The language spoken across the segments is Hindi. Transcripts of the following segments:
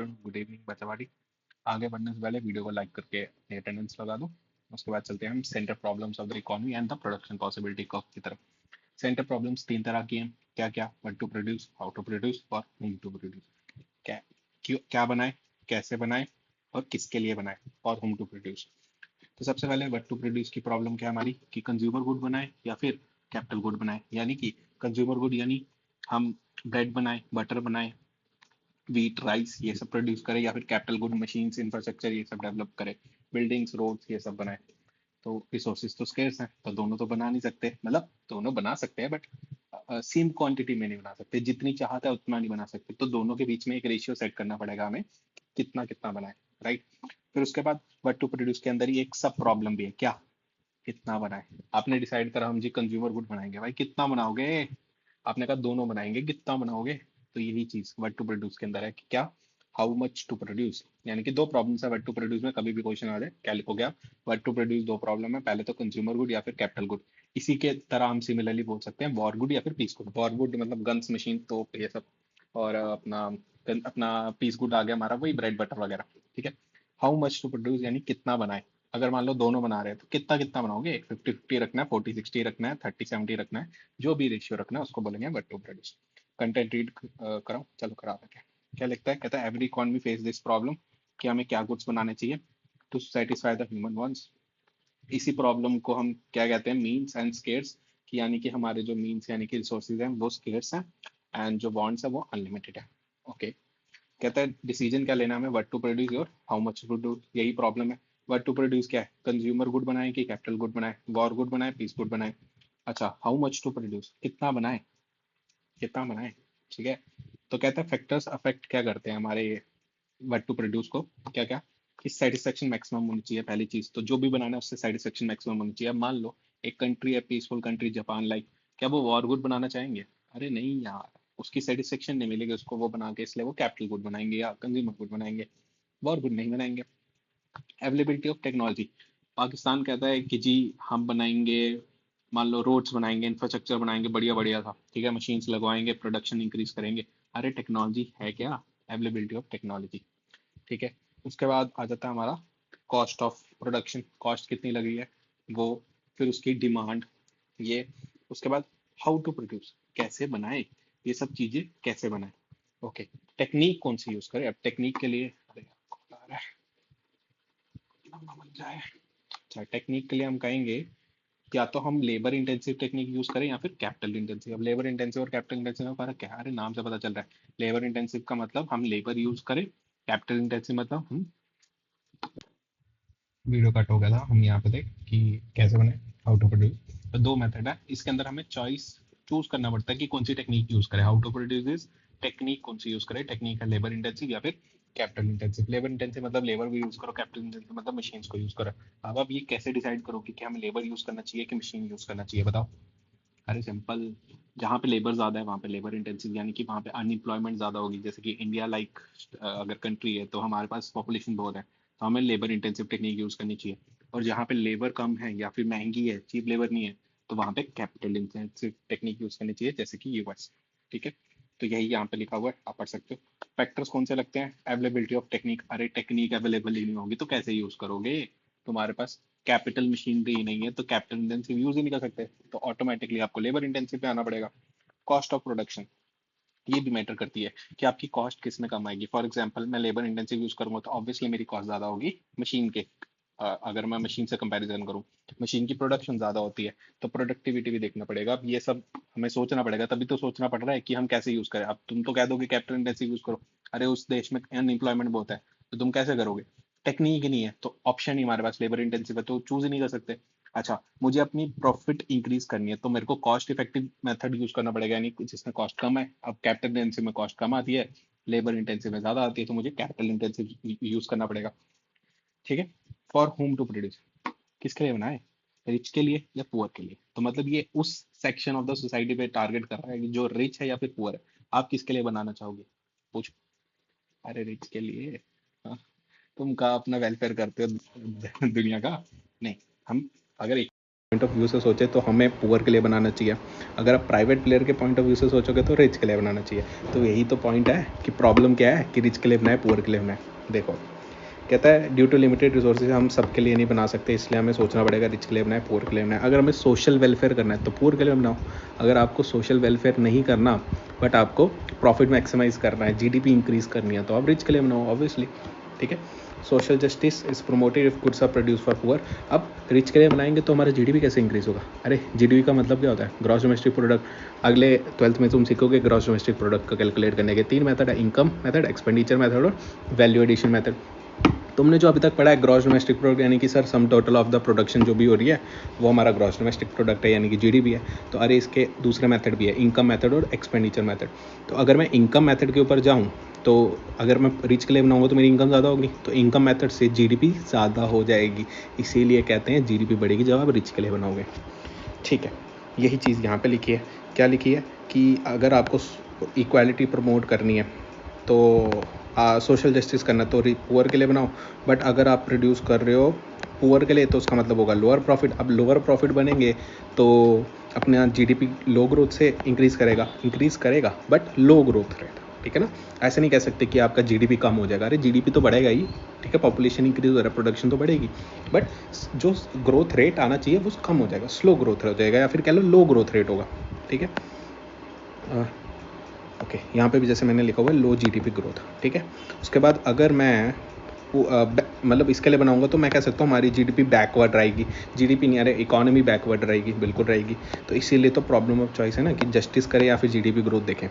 Afternoon, good evening बच्चावाड़ी। आगे बढ़ने से पहले वीडियो को लाइक करके अटेंडेंस लगा दो। उसके बाद चलते हैं हम centre problems of the economy and the production possibility curve की तरफ। सेंटर प्रॉब्लम्स तीन तरह की हैं। क्या क्या? What to produce, how to produce और whom टू प्रोड्यूस। क्या क्यों, क्या बनाए, कैसे बनाए और किसके लिए बनाए, और whom टू प्रोड्यूस। तो सबसे पहले व्हाट टू प्रोड्यूस की प्रॉब्लम क्या है हमारी, कि कंज्यूमर गुड बनाए या फिर कैपिटल गुड बनाए। यानी कि कंज्यूमर गुड यानी हम ब्रेड बनाए, बटर बनाए, व्हीट, राइस ये सब प्रोड्यूस करे, या फिर कैपिटल गुड मशीन्स, इंफ्रास्ट्रक्चर ये सब डेवलप करे, बिल्डिंग्स, रोड्स ये सब बनाए। तो रिसोर्सेज तो स्केर्स हैं, तो दोनों तो बना नहीं सकते। मतलब दोनों बना सकते हैं बट सेम क्वांटिटी में नहीं बना सकते, जितनी चाहता है उतना नहीं बना सकते। तो दोनों के बीच में एक रेशियो सेट करना पड़ेगा हमें, कितना कितना बनाए, राइट। फिर उसके बाद व्हाट टू प्रोड्यूस के अंदर ही एक सब प्रॉब्लम भी है, क्या, कितना बनाए। आपने डिसाइड करा हम जी कंज्यूमर गुड बनाएंगे, भाई कितना बनाओगे। आपने कहा दोनों बनाएंगे, कितना बनाओगे। तो यही चीज व्हाट टू प्रोड्यूस के अंदर है कि क्या, हाउ मच टू प्रोड्यूस। यानी कि दो प्रॉब्लम्स है व्हाट टू प्रोड्यूस में। कभी भी क्वेश्चन आ जाए क्या लिखोगे आप, व्हाट टू प्रोड्यूस दो प्रॉब्लम है, पहले तो कंज्यूमर गुड या फिर कैपिटल गुड। इसी के तरह हम सिमिलरली बोल सकते हैं वॉर गुड या फिर पीस गुड। वॉर गुड मतलब गन्स, मशीन, तोप ये सब, और अपना पीस गुड आ गया हमारा वही ब्रेड बटर वगैरह। ठीक है। हाउ मच टू प्रोड्यूस यानी कितना बनाए। अगर मान लो दोनों बना रहे हैं तो कितना कितना बनाओगे, 50-50 रखना है, 40-60 रखना है, 30-70 रखना है, जो भी रेशियो रखना है उसको बोलेंगे what to produce. Content read कराओ, चलो करा देते हैं। क्या लिखता है, कहता है every economy face this problem, कि हमें क्या गुड्स बनाने चाहिए to satisfy the human wants. इसी प्रॉब्लम को हम क्या कहते हैं, मीन्स एंड स्केर्स, कि यानी कि हमारे जो मीन्स यानी कि रिसोर्सेज हैं वो स्केर्स हैं, एंड जो वांट्स है वो अनलिमिटेड है। ओके। कहता है डिसीजन क्या लेना है हमें, व्हाट टू प्रोड्यूस और हाउ मच टू प्रोड्यूस, यही प्रॉब्लम है। व्हाट टू प्रोड्यूस क्या है, कंज्यूमर गुड बनाए कि कैपिटल गुड बनाए, वॉर गुड बनाए, पीस गुड बनाए। अच्छा, हाउ मच टू प्रोड्यूस, कितना बनाए, कितना बनाए। ठीक है। तो कहता है फैक्टर्स अफेक्ट क्या करते हैं हमारे व्हाट टू प्रोड्यूस को, क्या क्या, कि सेटिस्फेक्शन मैक्सिमम होनी चाहिए पहली चीज। तो जो भी बनाना है उससे सेटिस्फेक्शन मैक्सिमम होनी चाहिए। अब मान लो एक कंट्री है, पीसफुल कंट्री जापान लाइक, क्या वो वॉर गुड बनाना चाहेंगे? अरे नहीं यार, उसकी सेटिस्फेक्शन नहीं मिलेगी उसको वो बना के, इसलिए वो कैपिटल गुड बनाएंगे या कंज्यूमर गुड बनाएंगे, वॉर गुड नहीं बनाएंगे। अवेलेबिलिटी ऑफ टेक्नोलॉजी, पाकिस्तान कहता है कि जी हम बनाएंगे, मान लो रोड्स बनाएंगे, इंफ्रास्ट्रक्चर बनाएंगे बढ़िया बढ़िया था, ठीक है, मशीन्स लगवाएंगे, प्रोडक्शन इंक्रीज करेंगे। अरे टेक्नोलॉजी है क्या, अवेलेबिलिटी ऑफ टेक्नोलॉजी। ठीक है। उसके बाद आ जाता है हमारा कॉस्ट ऑफ प्रोडक्शन, कॉस्ट कितनी लग रही है वो। फिर उसकी डिमांड ये। उसके बाद हाउ टू प्रोड्यूस, कैसे बनाए, ये सब चीजें कैसे बनाए। ओके। टेक्निक कौन सी यूज करें, अब टेक्निक के लिए, अरे यार, कॉल आ रहा है, लंबा बन जाए। अच्छा, टेक्निक के लिए हम कहेंगे या तो हम लेबर इंटेंसिव टेक्निक यूज करें या फिर कैपिटल इंटेंसिव। अब लेबर इंटेंसिव और कैपिटल इंटेंसिव में फर्क क्या है, अरे नाम से पता चल रहा है। लेबर इंटेंसिव का मतलब हम लेबर यूज करें, कैपिटल इंटेंसिव मतलब हम, वीडियो कट हो गया था, हम यहाँ पे थे कि कैसे बने, हाउ टू प्रोड्यूस। तो दो मेथड है इसके अंदर, हमें चॉइस चूज करना पड़ता है कि कौन सी टेक्निक यूज करें। How to produce is technique कौन सी यूज करें, टेक्निक है लेबर इंटेंसिव या फिर कैपिटल इंटेंसिव। लेबर इंटेंसिव मतलब लेबर भी यूज करो, कैपिटल इंटेंसिव मतलब मशीन्स को यूज करो। अब आप ये कैसे डिसाइड करोगे कि हमें लेबर यूज करना चाहिए कि मशीन यूज करना चाहिए, बताओ। अरे सिंपल, जहाँ पे लेबर ज्यादा है वहाँ पे लेबर इंटेंसिव, यानी कि वहाँ पे अनएम्प्लॉयमेंट ज्यादा होगी। जैसे कि इंडिया लाइक अगर कंट्री है तो हमारे पास पॉपुलेशन बहुत है, तो हमें लेबर इंटेंसिव टेक्निक यूज करनी चाहिए। और जहाँ पे लेबर कम है या फिर महंगी है, चीप लेबर नहीं है, तो वहाँ पे कैपिटल इंटेंसिव टेक्निक यूज करनी चाहिए, जैसे कि यूएस। ठीक है। तो यही यहाँ पे लिखा हुआ है, आप पढ़ सकते हो। फैक्टर्स कौन से लगते हैं, अवेलेबिलिटी ऑफ टेक्निक। अरे टेक्निक अवेलेबल ही नहीं होगी तो कैसे यूज करोगे, तुम्हारे पास कैपिटल मशीनरी ही नहीं है तो कैपिटल इंटेंसिव यूज ही नहीं कर सकते, तो ऑटोमेटिकली आपको लेबर इंटेंसिव पे आना पड़ेगा। कॉस्ट ऑफ प्रोडक्शन, ये भी मैटर करती है कि आपकी कॉस्ट किस में कम आएगी। फॉर एग्जांपल मैं लेबर इंटेंसिव यूज करूंगा तो ऑब्वियसली मेरी कॉस्ट ज्यादा होगी मशीन के, अगर मैं मशीन से कंपैरिजन करूं। मशीन की प्रोडक्शन ज्यादा होती है, तो प्रोडक्टिविटी भी देखना पड़ेगा। अब ये सब हमें सोचना पड़ेगा, तभी तो सोचना पड़ रहा है कि हम कैसे यूज करें। अब तुम तो कह दोगे कैपिटल इंटेंसिव यूज करो, अरे उस देश में अनएम्प्लॉयमेंट बहुत है, तो तुम कैसे करोगे। टेक्निक ही नहीं है तो ऑप्शन ही हमारे पास लेबर इंटेंसिव है, तो चूज ही नहीं कर सकते। अच्छा, मुझे अपनी प्रॉफिट इंक्रीज करनी है तो मेरे को कॉस्ट इफेक्टिव मेथड यूज करना पड़ेगा, यानी जिसमें कॉस्ट कम है। अब कैपिटल इंटेंसिव में कॉस्ट कम आती है, लेबर इंटेंसिव में ज्यादा आती है, तो मुझे कैपिटल इंटेंसिव यूज करना पड़ेगा। ठीक है। फॉर होम टू प्रोड्यूस, किसके लिए बनाए, रिच के लिए या पुअर के लिए। तो मतलब ये उस सेक्शन ऑफ द सोसाइटी पे टारगेट कर रहा है कि जो रिच है या फिर पुअर है। आप किसके लिए बनाना चाहोगे, पूछो। अरे रिच के लिए। हाँ, तुम का अपना वेलफेयर करते हो दुनिया का, नहीं। हम अगर पॉइंट ऑफ व्यू से सोचे तो हमें पुअर के लिए बनाना चाहिए, अगर आप प्राइवेट प्लेयर के पॉइंट ऑफ व्यू से सोचोगे तो रिच के लिए बनाना चाहिए। तो यही तो पॉइंट है कि प्रॉब्लम क्या है कि रिच के लिए बनाए पुअर के लिए बनाए। देखो कहता है ड्यू टू लिमिटेड रिसोर्सेज हम सबके लिए नहीं बना सकते, इसलिए हमें सोचना पड़ेगा रिच के लिए बनाए पुअर के लिए बनाए। अगर हमें सोशल वेलफेयर करना है तो पुअर के लिए बनाओ, अगर आपको सोशल वेलफेयर नहीं करना बट आपको प्रॉफिट मैक्सिमाइज करना है, जीडीपी इंक्रीज करनी है, तो आप रिच के लिए बनाओ ऑब्वियसली। ठीक है, social justice is promoted if goods are produce for poor. अब रिच के लिए बनाएंगे तो हमारा जीडीपी कैसे इंक्रीज होगा? अरे जीडीपी का मतलब क्या होता है? Gross domestic product. अगले 12th में तुम सीखोगे ग्रॉस डोमेस्टिक प्रोडक्ट को कैलकुलेट करने के 3 मेथड है, इनकम मेथड, एक्सपेंडिचर मेथड और वैल्यू एडिशन मेथड। तुमने जो अभी तक पढ़ा है ग्रॉस डोमेस्टिक प्रोडक्ट यानी कि sir sum total of the production जो भी हो रही है वो हमारा ग्रॉस डोमेस्टिक प्रोडक्ट है यानी कि जीडीपी है। तो अरे इसके दूसरे मेथड भी है, इनकम मेथड और एक्सपेंडिचर मेथड। तो अगर मैं इनकम मेथड के ऊपर जाऊँ तो अगर मैं रिच के लिए बनाऊंगा तो मेरी इनकम ज़्यादा होगी, तो इनकम मेथड से जीडीपी ज़्यादा हो जाएगी, इसीलिए कहते हैं जीडीपी बढ़ेगी जब आप रिच के लिए बनाओगे। ठीक है, यही चीज़ यहाँ पे लिखी है। क्या लिखी है कि अगर आपको इक्वालिटी प्रमोट करनी है तो सोशल जस्टिस करना तो पुअर के लिए बनाओ, बट अगर आप प्रोड्यूस कर रहे हो पुअर के लिए तो उसका मतलब होगा लोअर प्रॉफिट। अब लोअर प्रॉफिट बनेंगे तो अपने यहाँ जीडीपी लो ग्रोथ से इंक्रीज़ करेगा बट लो ग्रोथ रेट। ठीक है ना, ऐसे नहीं कह सकते कि आपका जीडीपी कम हो जाएगा, अरे जीडीपी तो बढ़ेगा ही। ठीक है, पॉपुलेशन इंक्रीज हो रहा है, प्रोडक्शन तो बढ़ेगी, बट जो ग्रोथ रेट आना चाहिए वो कम हो जाएगा, स्लो ग्रोथ हो जाएगा या फिर कह लो लो ग्रोथ रेट होगा। ठीक है, ओके, यहाँ पे भी जैसे मैंने लिखा हुआ है लो जीडीपी ग्रोथ। ठीक है, उसके बाद अगर मैं मतलब इसके लिए बनाऊंगा तो मैं कह सकता हूँ हमारी जीडीपी बैकवर्ड रहेगी, जीडीपी नहीं, अरे इकोनॉमी बैकवर्ड रहेगी, बिल्कुल रहेगी। तो इसीलिए तो प्रॉब्लम ऑफ चॉइस है ना कि जस्टिस करें या फिर जीडीपी ग्रोथ देखें,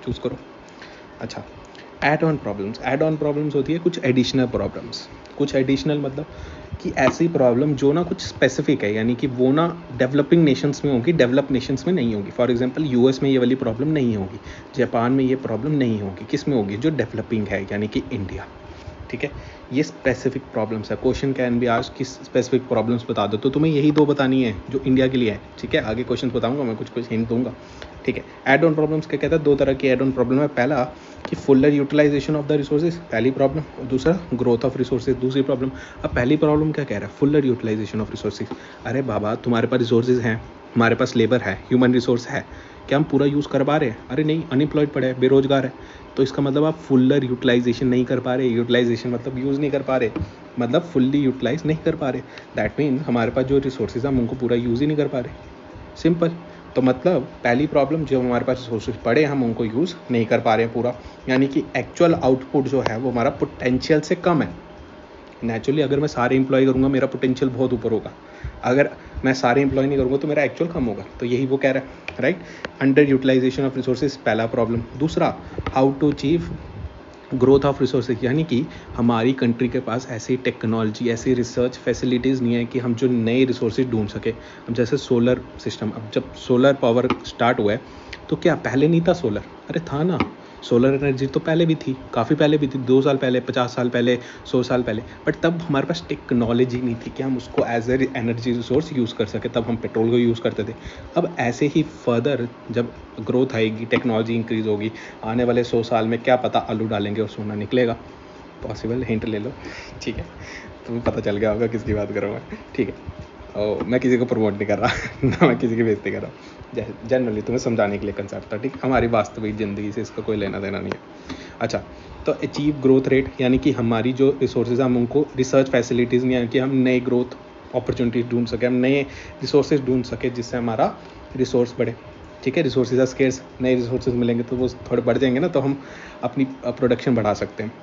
चूज़ करो। अच्छा, एड ऑन प्रॉब्लम्स होती है कुछ एडिशनल प्रॉब्लम्स। कुछ एडिशनल मतलब कि ऐसी प्रॉब्लम जो ना कुछ स्पेसिफिक है, यानी कि वो ना डेवलपिंग नेशंस में होगी, डेवलप नेशंस में नहीं होगी। फॉर एग्जांपल यूएस में ये वाली प्रॉब्लम नहीं होगी, जापान में ये प्रॉब्लम नहीं होगी, किस में होगी? जो डेवलपिंग है यानी कि इंडिया। ठीक है, ये स्पेसिफिक प्रॉब्लम्स है। क्वेश्चन कैन बी आस्क्ड कि स्पेसिफिक प्रॉब्लम्स बता दो, तो तुम्हें यही 2 बतानी है जो इंडिया के लिए है। ठीक है, आगे क्वेश्चन बताऊंगा मैं, कुछ हिंट दूंगा। ठीक है, एड ऑन प्रॉब्लम्स क्या कहता है? 2 तरह की एड ऑन प्रॉब्लम है। पहला कि fuller utilization of the resources, पहली प्रॉब्लम, और दूसरा ग्रोथ ऑफ रिसोर्सेज, दूसरी प्रॉब्लम। अब पहली प्रॉब्लम क्या कह रहा है? Fuller utilization of resources. अरे बाबा, तुम्हारे पास रिसोर्सेज हैं, हमारे पास लेबर है, ह्यूमन रिसोर्स है, क्या हम पूरा यूज़ कर पा रहे हैं? अरे नहीं, अनएम्प्लॉयड पड़े हैं, बेरोजगार है। तो इसका मतलब आप फुलर यूटिलाइजेशन नहीं कर पा रहे। यूटिलाइजेशन मतलब यूज़ नहीं कर पा रहे, मतलब फुल्ली यूटिलाइज नहीं कर पा रहे। दैट मीन हमारे पास जो रिसोर्सेज हम उनको पूरा यूज़ ही नहीं कर पा रहे, सिंपल। तो मतलब पहली प्रॉब्लम, जो हमारे पास रिसोर्सेज पड़े हम उनको यूज़ नहीं कर पा रहे हैं पूरा, यानी कि एक्चुअल आउटपुट जो है वो हमारा पोटेंशियल से कम है। नेचुरली अगर मैं सारे एम्प्लॉय करूँगा मेरा पोटेंशियल बहुत ऊपर होगा, अगर मैं सारे एम्प्लॉय नहीं करूँगा तो मेरा एक्चुअल कम होगा। तो यही वो कह रहा है, right. Under utilization of resources पहला प्रॉब्लम। दूसरा, how to achieve growth of resources, यानी कि हमारी कंट्री के पास ऐसी टेक्नोलॉजी, ऐसी रिसर्च फैसिलिटीज़ नहीं है कि हम जो नए रिसोर्सेज ढूंढ सके। अब जैसे सोलर सिस्टम, अब जब सोलर पावर स्टार्ट हुआ है तो क्या पहले नहीं था सोलर? अरे था ना, सोलर एनर्जी तो पहले भी थी, काफ़ी पहले भी थी, 2 साल पहले, 50 साल पहले, 100 साल पहले, बट तब हमारे पास टेक्नोलॉजी नहीं थी कि हम उसको as a energy resource use कर सके, तब हम पेट्रोल को यूज़ करते थे। अब ऐसे ही फर्दर जब ग्रोथ आएगी, टेक्नोलॉजी इंक्रीज़ होगी, आने वाले 100 साल में क्या पता आलू डालेंगे और सोना निकलेगा, पॉसिबल, हिंट ले लो। ठीक है, तुम्हें पता चल गया होगा किसकी बात कर रहा हूँ मैं। ठीक है, और मैं किसी को प्रमोट नहीं कर रहा ना मैं किसी की बेइज्जती कर रहा हूँ, जनरली तुम्हें समझाने के लिए कंसेप्ट था। ठीक, हमारी वास्तविक ज़िंदगी से इसका कोई लेना देना नहीं है। अच्छा, तो अचीव ग्रोथ रेट, यानी कि हमारी जो रिसोर्सेज हम उनको रिसर्च फैसिलिटीज़ नहीं है कि हम नए ग्रोथ अपॉर्चुनिटीज़ ढूंढ सके, हम नए रिसोर्सेज ढूंढ सके जिससे हमारा रिसोर्स बढ़े। ठीक है, रिसोर्सेज आर स्केर्स, नए रिसोर्सेज मिलेंगे तो वो थोड़े बढ़ जाएंगे ना, तो हम अपनी प्रोडक्शन बढ़ा सकते हैं।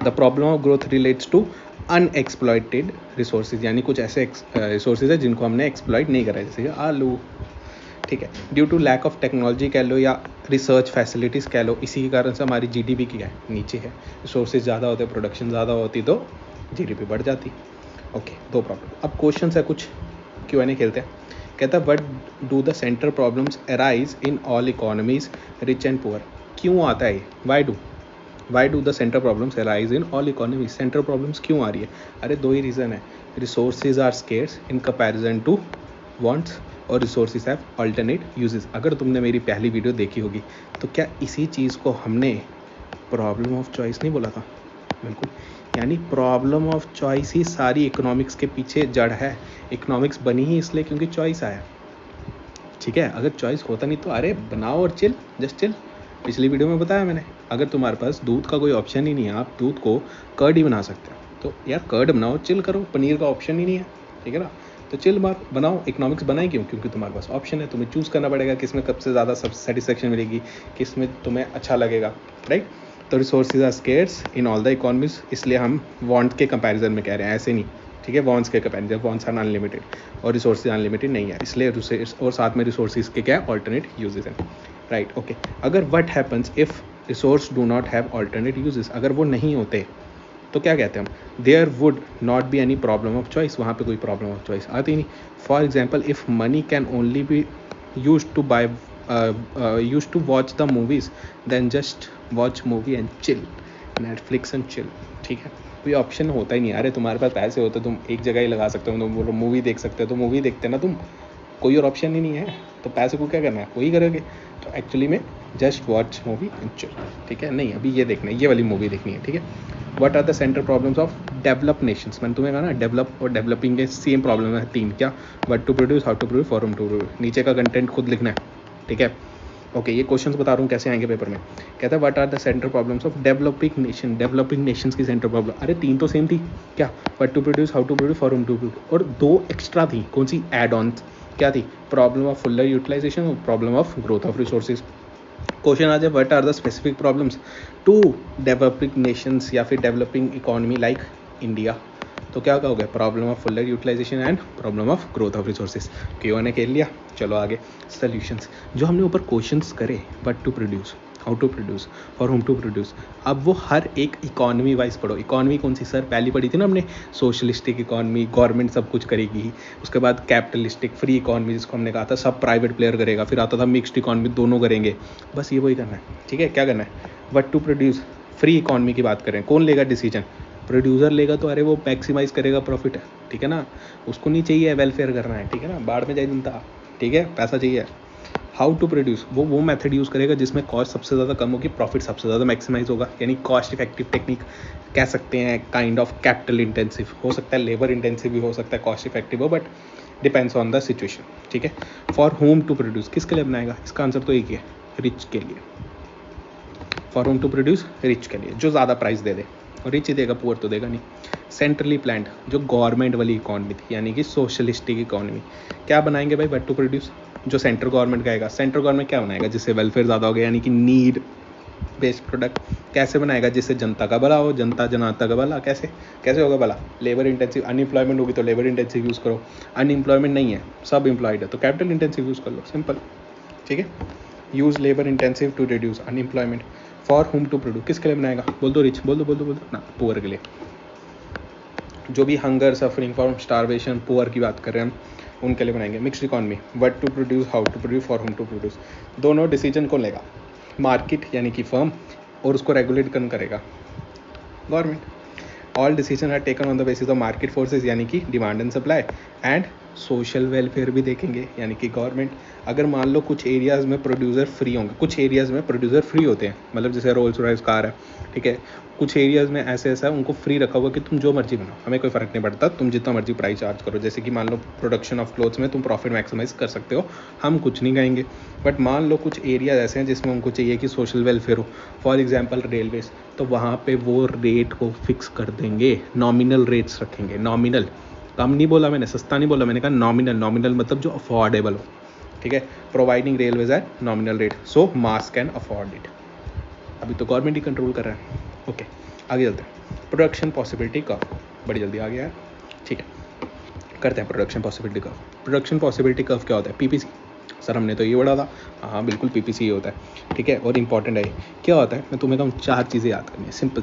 The problem of growth relates to unexploited resources, यानी कुछ ऐसे रिसोर्सेज है जिनको हमने एक्सप्लॉइट नहीं करा, जैसे आलू। ठीक है, due to lack of technology कह लो या रिसर्च फैसिलिटीज़ कह लो, इसी के कारण से हमारी जीडीपी क्या है, नीचे है। रिसोर्सेज ज़्यादा होते, प्रोडक्शन ज़्यादा होती तो जीडीपी बढ़ जाती। Okay, 2 problem. अब क्वेश्चन है कुछ, Q&A खेलते हैं। कहता है what do the central problems arise in all economies rich and poor. क्यों आता है, why do the central problems arise in all economies, central problems क्यों आ रही है? अरे 2 ही रीज़न है, resources are scarce in comparison to wants और रिसोर्सेज हैव अल्टरनेट यूजेस। अगर तुमने मेरी पहली वीडियो देखी होगी तो क्या इसी चीज़ को हमने प्रॉब्लम ऑफ चॉइस नहीं बोला था? बिल्कुल, यानी प्रॉब्लम ऑफ चॉइस ही सारी इकोनॉमिक्स के पीछे जड़ है। इकोनॉमिक्स बनी ही इसलिए क्योंकि चॉइस आया, ठीक है। अगर चॉइस होता नहीं तो अरे बनाओ और चिल, जस्ट चिल। पिछली वीडियो में बताया मैंने, अगर तुम्हारे पास दूध का कोई ऑप्शन ही नहीं है, आप दूध को कर्ड ही बना सकते हो, तो यार कर्ड बनाओ, चिल करो। पनीर का ऑप्शन ही नहीं है, ठीक है ना, तो चिल मार बनाओ। इकोनॉमिक्स बनाए क्यों? क्योंकि तुम्हारे पास ऑप्शन है, तुम्हें चूज़ करना पड़ेगा किस में कब से ज़्यादा सब सेटिस्फेक्शन मिलेगी, किस में तुम्हें अच्छा लगेगा, राइट। तो resources are scarce in all the economies, इसलिए हम वांट के कंपैरिजन में कह रहे हैं, ऐसे नहीं, ठीक है। वॉन्ट्स के कंपैरिजन, वॉन्ट्स आर अनलिमिटेड और रिसोर्सेज अनलिमिटेड नहीं है, इसलिए और साथ में रिसोर्सेज के क्या ऑल्टरनेट यूजेस हैं, राइट, ओके। अगर what happens if resource do not have alternate uses, अगर वो नहीं होते तो क्या कहते हैं हम, there would not be any problem of choice, वहाँ पे कोई प्रॉब्लम ऑफ चॉइस आती नहीं। For example, if money can only be use to by use to watch the movies, then just watch movie and chill, Netflix and chill, ठीक है। कोई ऑप्शन होता ही नहीं। अरे तुम्हारे पास पैसे होते तुम एक जगह ही लगा सकते हो, तुम मूवी देख सकते हो, तो मूवी देखते ना तुम, कोई और ऑप्शन ही नहीं है, तो पैसे को क्या करना है, वही करोगे। तो एक्चुअली में just watch movie and chill, ठीक है। नहीं, अभी ये देखना है, ये वाली मूवी देखनी है, ठीक है। What are the central problems of develop nations, मैंने तुम्हें कहा ना, डेवलप और डेवलपिंग के सेम प्रॉब्लम है, 3 क्या, what to produce, how to produce, for whom to produce. नीचे का कंटेंट खुद लिखना है, ठीक है, ओके। ये क्वेश्चंस बता रहा हूँ कैसे आएंगे पेपर में। कहता है what are the central problems of developing nation, developing nations की सेंट्रल प्रॉब्लम। अरे 3 तो सेम थी, क्या, what to produce, how to produce, for whom to produce, और 2 एक्स्ट्रा थी, कौन सी, एड ऑन, क्या थी, प्रॉब्लम ऑफ फुलर यूटिलाइजेशन और problem of growth of resources. Question आ जाए what are the specific problems to developing nations या फिर डेवलपिंग इकोनॉमी लाइक इंडिया, तो क्या कहोगे, problem of fuller utilization and problem of growth of resources. क्यों ने खेल लिया, चलो आगे। सॉल्यूशंस, जो हमने ऊपर क्वेश्चंस करे, what to produce, how to produce, for whom to produce, अब वो हर एक इकॉनमी वाइज पढ़ो। इकॉनमी कौन सी सर, पहली पढ़ी थी ना हमने, सोशलिस्टिक इकॉनमी, गवर्नमेंट सब कुछ करेगी। उसके बाद कैपिटलिस्टिक फ्री इकॉनमी, जिसको हमने कहा था सब प्राइवेट प्लेयर करेगा। फिर आता था मिक्सड इकॉनमी, दोनों करेंगे। बस ये वही करना है, ठीक है। क्या करना है, what to produce, free economy की बात करें, कौन लेगा डिसीजन, प्रोड्यूसर लेगा, तो अरे वो मैक्सिमाइज करेगा प्रॉफिट, ठीक है ना, उसको नहीं चाहिए वेलफेयर करना है, ठीक है ना, बाढ़ में जाए जनता, ठीक है, पैसा चाहिए। हाउ टू प्रोड्यूस, वो मेथड यूज़ करेगा जिसमें कॉस्ट सबसे ज़्यादा कम होगी, प्रॉफिट सबसे ज़्यादा मैक्सिमाइज होगा, यानी कॉस्ट इफेक्टिव टेक्निक कह सकते हैं, काइंड ऑफ कैपिटल इंटेंसिव हो सकता है, लेबर इंटेंसिव भी हो सकता है, कॉस्ट इफेक्टिव हो, but depends on the situation, ठीक है। फॉर होम टू प्रोड्यूस, किसके लिए बनाएगा, इसका आंसर तो एक ही है, रिच के लिए। For whom to produce, rich के लिए, जो ज़्यादा प्राइस दे दे, और रिच ही देगा, पुअर तो देगा नहीं। सेंट्रली प्लान्ड, जो गवर्नमेंट वाली इकॉनमी थी, यानी कि सोशलिस्टिक इकॉनमी, क्या बनाएंगे भाई, व्हाट टू प्रोड्यूस, जो सेंट्रल गवर्नमेंट कहेगा। सेंट्रल गवर्नमेंट क्या बनाएगा, जिससे वेलफेयर ज़्यादा हो गया, यानी कि नीड बेस्ड प्रोडक्ट। कैसे बनाएगा, जिससे जनता का भला हो, जनता जनाता का भला, कैसे कैसे होगा भला, लेबर इंटेंसिव, अनएम्प्लॉयमेंट होगी तो लेबर इंटेंसिव यूज़ करो, अनएम्प्लॉयमेंट नहीं है, सब एम्प्लॉयड है, तो कैपिटल इंटेंसिव यूज़ कर लो, सिंपल, ठीक है। Use labour intensive to reduce unemployment. For whom to produce, किसके लिए बनाएगा, बोल दो, रिच, बोल दो ना, पुअर के लिए। जो भी hunger, suffering from starvation, poor की बात कर रहे हैं हम, उनके लिए बनाएंगे। Mixed economy, what to produce, how to produce, for whom to produce, दोनों डिसीजन कौन लेगा, मार्केट यानी कि फर्म, और उसको रेगुलेट कौन करेगा, government. All decision are taken on the basis of market forces, यानी कि demand and supply, and social welfare भी देखेंगे, यानी कि गवर्नमेंट। अगर मान लो कुछ एरियाज़ में प्रोड्यूसर फ्री होंगे, कुछ एरियाज़ में प्रोड्यूसर फ्री होते हैं, मतलब जैसे रोल्स रॉयस कार है, ठीक है, कुछ एरियाज़ में ऐसे ऐसा उनको फ्री रखा हुआ कि तुम जो मर्जी बनाओ, हमें कोई फ़र्क नहीं पड़ता, तुम जितना मर्जी प्राइस चार्ज करो। जैसे कि मान लो प्रोडक्शन ऑफ क्लोथ्स में तुम प्रॉफिट मैक्सिमाइज कर सकते हो, हम कुछ नहीं कहेंगे। बट मान लो कुछ एरियाज ऐसे हैं जिसमें उनको चाहिए कि सोशल वेलफेयर हो, फॉर एग्जांपल रेलवेज, तो वहाँ पे वो रेट को फिक्स कर देंगे, नॉमिनल रेट्स रखेंगे, नॉमिनल, कम नहीं बोला मैंने, सस्ता नहीं बोला मैंने, कहा नॉमिनल, नॉमिनल मतलब जो अफोर्डेबल हो, ठीक है। Providing railways at nominal rate, so mass can afford it. अभी तो गवर्नमेंट ही कंट्रोल कर रहा है, ओके। आगे चलते हैं, प्रोडक्शन पॉसिबिलिटी कर्व, बड़ी जल्दी आ गया है, ठीक है, करते हैं production possibility curve. Production possibility curve क्या होता है, पीपीसी, सर हमने तो ये पढ़ा था, हाँ बिल्कुल पीपीसी ही होता है, ठीक है, और इंपॉर्टेंट है। क्या होता है, मैं तुम्हें कहूँ 4 चीज़ें याद करनी है, सिंपल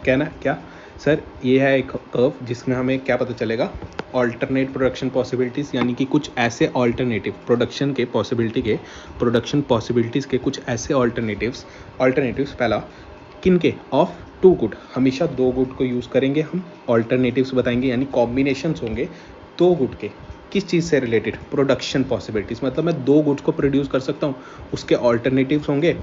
कहना है क्या सर, ये है एक कर्व जिसमें हमें क्या पता चलेगा, ऑल्टरनेट प्रोडक्शन पॉसिबिलिटीज़, यानी कि कुछ ऐसे ऑल्टरनेटिव प्रोडक्शन के पॉसिबिलिटी के, प्रोडक्शन पॉसिबिलिटीज़ के कुछ ऐसे ऑल्टरनेटिव्स पहला किन के, ऑफ 2 गुड, हमेशा 2 गुड को यूज़ करेंगे हम, ऑल्टरनेटिव्स बताएंगे, यानी कॉम्बिनेशंस होंगे 2 गुड के, किस चीज़ से रिलेटेड, प्रोडक्शन पॉसिबिलिटीज़, मतलब मैं 2 गुड्स को प्रोड्यूस कर सकता हूँ, उसके ऑल्टरनेटिव्स होंगे